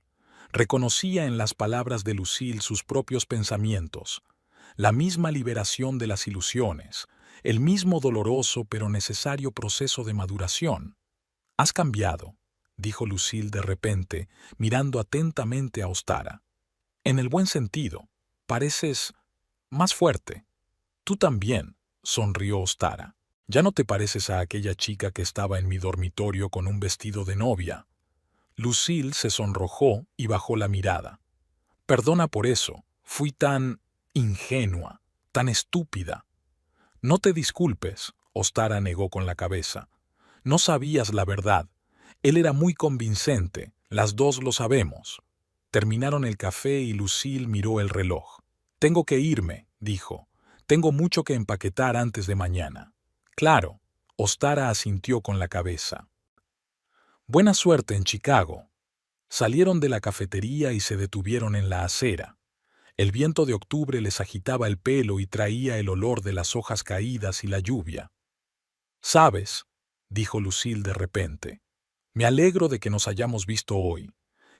Reconocía en las palabras de Lucille sus propios pensamientos, la misma liberación de las ilusiones, el mismo doloroso pero necesario proceso de maduración. «Has cambiado», dijo Lucille de repente, mirando atentamente a Ostara. «En el buen sentido. Pareces más fuerte». «Tú también», sonrió Ostara. «Ya no te pareces a aquella chica que estaba en mi dormitorio con un vestido de novia». Lucille se sonrojó y bajó la mirada. «Perdona por eso. Fui tan ingenua, tan estúpida». «No te disculpes», Ostara negó con la cabeza. «No sabías la verdad. Él era muy convincente, las dos lo sabemos». Terminaron el café y Lucille miró el reloj. «Tengo que irme», dijo. «Tengo mucho que empaquetar antes de mañana». «Claro», Ostara asintió con la cabeza. «Buena suerte en Chicago». Salieron de la cafetería y se detuvieron en la acera. El viento de octubre les agitaba el pelo y traía el olor de las hojas caídas y la lluvia. «¿Sabes?», dijo Lucille de repente. «Me alegro de que nos hayamos visto hoy.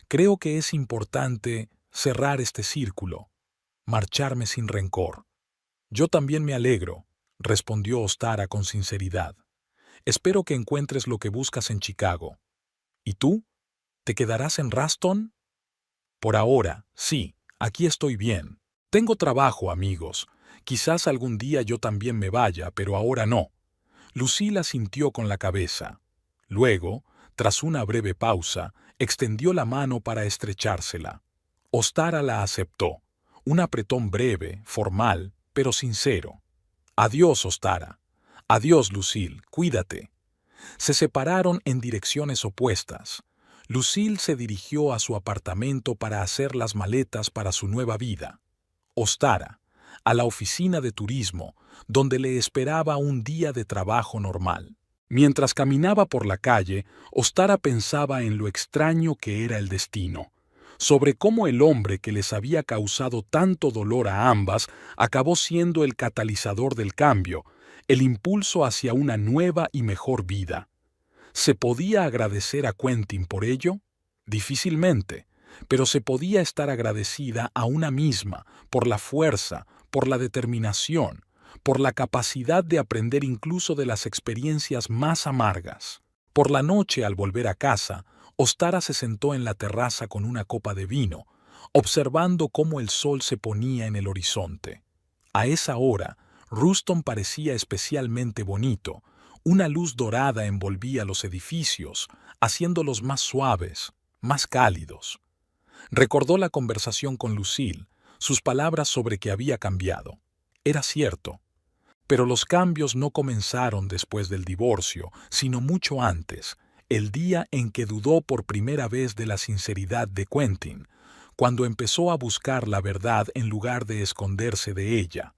Creo que es importante cerrar este círculo, marcharme sin rencor». «Yo también me alegro», respondió Ostara con sinceridad. «Espero que encuentres lo que buscas en Chicago». «¿Y tú? ¿Te quedarás en Ruston?» «Por ahora, sí, aquí estoy bien. Tengo trabajo, amigos. Quizás algún día yo también me vaya, pero ahora no». Lucille asintió con la cabeza. Luego, tras una breve pausa, extendió la mano para estrechársela. Ostara la aceptó. Un apretón breve, formal, pero sincero. «Adiós, Ostara». «Adiós, Lucille. Cuídate». Se separaron en direcciones opuestas. Lucille se dirigió a su apartamento para hacer las maletas para su nueva vida. Ostara, a la oficina de turismo, donde le esperaba un día de trabajo normal. Mientras caminaba por la calle, Ostara pensaba en lo extraño que era el destino, sobre cómo el hombre que les había causado tanto dolor a ambas acabó siendo el catalizador del cambio, el impulso hacia una nueva y mejor vida. ¿Se podía agradecer a Quentin por ello? Difícilmente, pero se podía estar agradecida a una misma por la fuerza, por la determinación, por la capacidad de aprender incluso de las experiencias más amargas. Por la noche, al volver a casa, Ostara se sentó en la terraza con una copa de vino, observando cómo el sol se ponía en el horizonte. A esa hora, Ruston parecía especialmente bonito. Una luz dorada envolvía los edificios, haciéndolos más suaves, más cálidos. Recordó la conversación con Lucille, sus palabras sobre que había cambiado. Era cierto. Pero los cambios no comenzaron después del divorcio, sino mucho antes, el día en que dudó por primera vez de la sinceridad de Quentin, cuando empezó a buscar la verdad en lugar de esconderse de ella.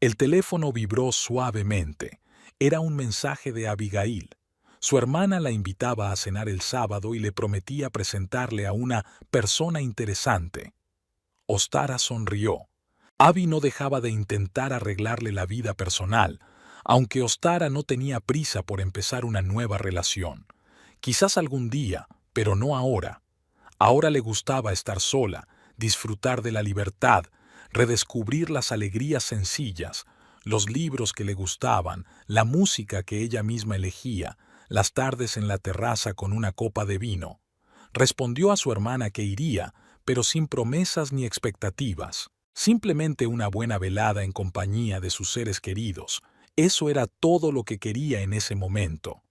El teléfono vibró suavemente. Era un mensaje de Abigail. Su hermana la invitaba a cenar el sábado y le prometía presentarle a una persona interesante. Ostara sonrió. Abby no dejaba de intentar arreglarle la vida personal, aunque Ostara no tenía prisa por empezar una nueva relación. Quizás algún día, pero no ahora. Ahora le gustaba estar sola, disfrutar de la libertad, redescubrir las alegrías sencillas, los libros que le gustaban, la música que ella misma elegía, las tardes en la terraza con una copa de vino. Respondió a su hermana que iría, pero sin promesas ni expectativas. Simplemente una buena velada en compañía de sus seres queridos. Eso era todo lo que quería en ese momento.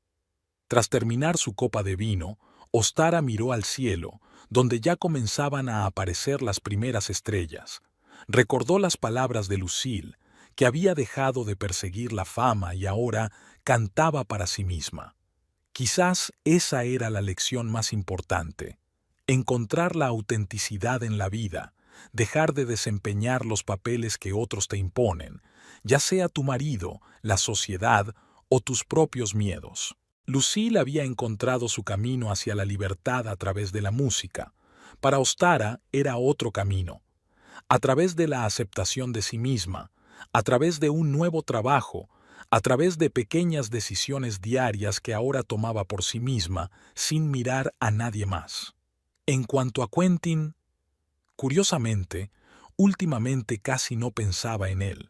Tras terminar su copa de vino, Ostara miró al cielo, donde ya comenzaban a aparecer las primeras estrellas. Recordó las palabras de Lucille, que había dejado de perseguir la fama y ahora cantaba para sí misma. Quizás esa era la lección más importante. Encontrar la autenticidad en la vida, dejar de desempeñar los papeles que otros te imponen, ya sea tu marido, la sociedad o tus propios miedos. Lucille había encontrado su camino hacia la libertad a través de la música. Para Ostara era otro camino. A través de la aceptación de sí misma, a través de un nuevo trabajo, a través de pequeñas decisiones diarias que ahora tomaba por sí misma, sin mirar a nadie más. En cuanto a Quentin, curiosamente, últimamente casi no pensaba en él.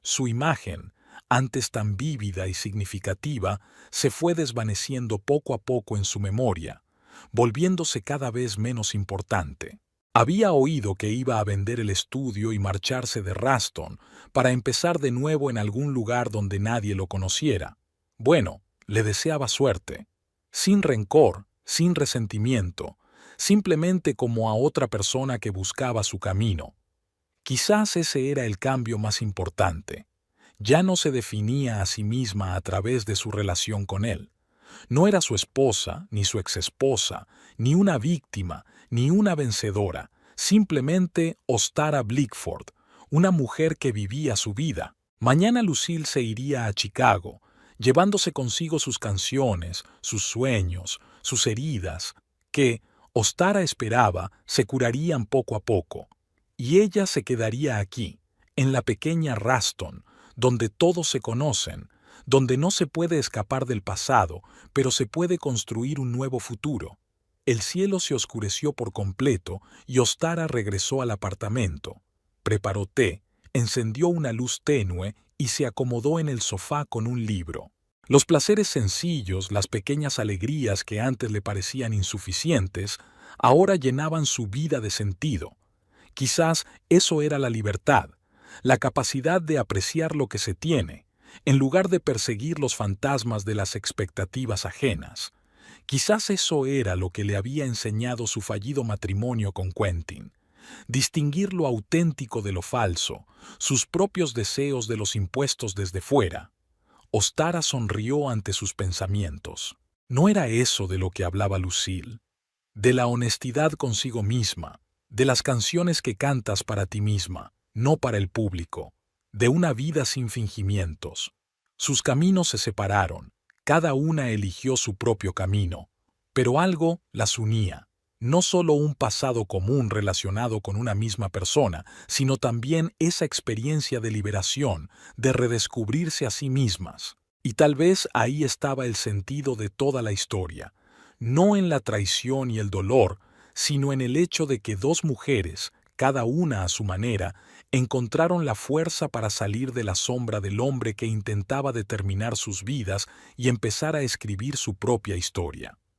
Su imagen, antes tan vívida y significativa, se fue desvaneciendo poco a poco en su memoria, volviéndose cada vez menos importante. Había oído que iba a vender el estudio y marcharse de Ruston para empezar de nuevo en algún lugar donde nadie lo conociera. Bueno, le deseaba suerte. Sin rencor, sin resentimiento, simplemente como a otra persona que buscaba su camino. Quizás ese era el cambio más importante. Ya no se definía a sí misma a través de su relación con él. No era su esposa, ni su exesposa, ni una víctima, ni una vencedora, simplemente Ostara Blickford, una mujer que vivía su vida. Mañana Lucille se iría a Chicago, llevándose consigo sus canciones, sus sueños, sus heridas, que, Ostara esperaba, se curarían poco a poco. Y ella se quedaría aquí, en la pequeña Ruston, donde todos se conocen, donde no se puede escapar del pasado, pero se puede construir un nuevo futuro. El cielo se oscureció por completo y Ostara regresó al apartamento. Preparó té, encendió una luz tenue y se acomodó en el sofá con un libro. Los placeres sencillos, las pequeñas alegrías que antes le parecían insuficientes, ahora llenaban su vida de sentido. Quizás eso era la libertad, la capacidad de apreciar lo que se tiene, en lugar de perseguir los fantasmas de las expectativas ajenas. Quizás eso era lo que le había enseñado su fallido matrimonio con Quentin. Distinguir lo auténtico de lo falso, sus propios deseos de los impuestos desde fuera. Ostara sonrió ante sus pensamientos. No era eso de lo que hablaba Lucille. De la honestidad consigo misma, de las canciones que cantas para ti misma, no para el público, de una vida sin fingimientos. Sus caminos se separaron, cada una eligió su propio camino, pero algo las unía, no solo un pasado común relacionado con una misma persona, sino también esa experiencia de liberación, de redescubrirse a sí mismas. Y tal vez ahí estaba el sentido de toda la historia, no en la traición y el dolor, sino en el hecho de que dos mujeres, cada una a su manera, encontraron la fuerza para salir de la sombra del hombre que intentaba determinar sus vidas y empezar a escribir su propia historia.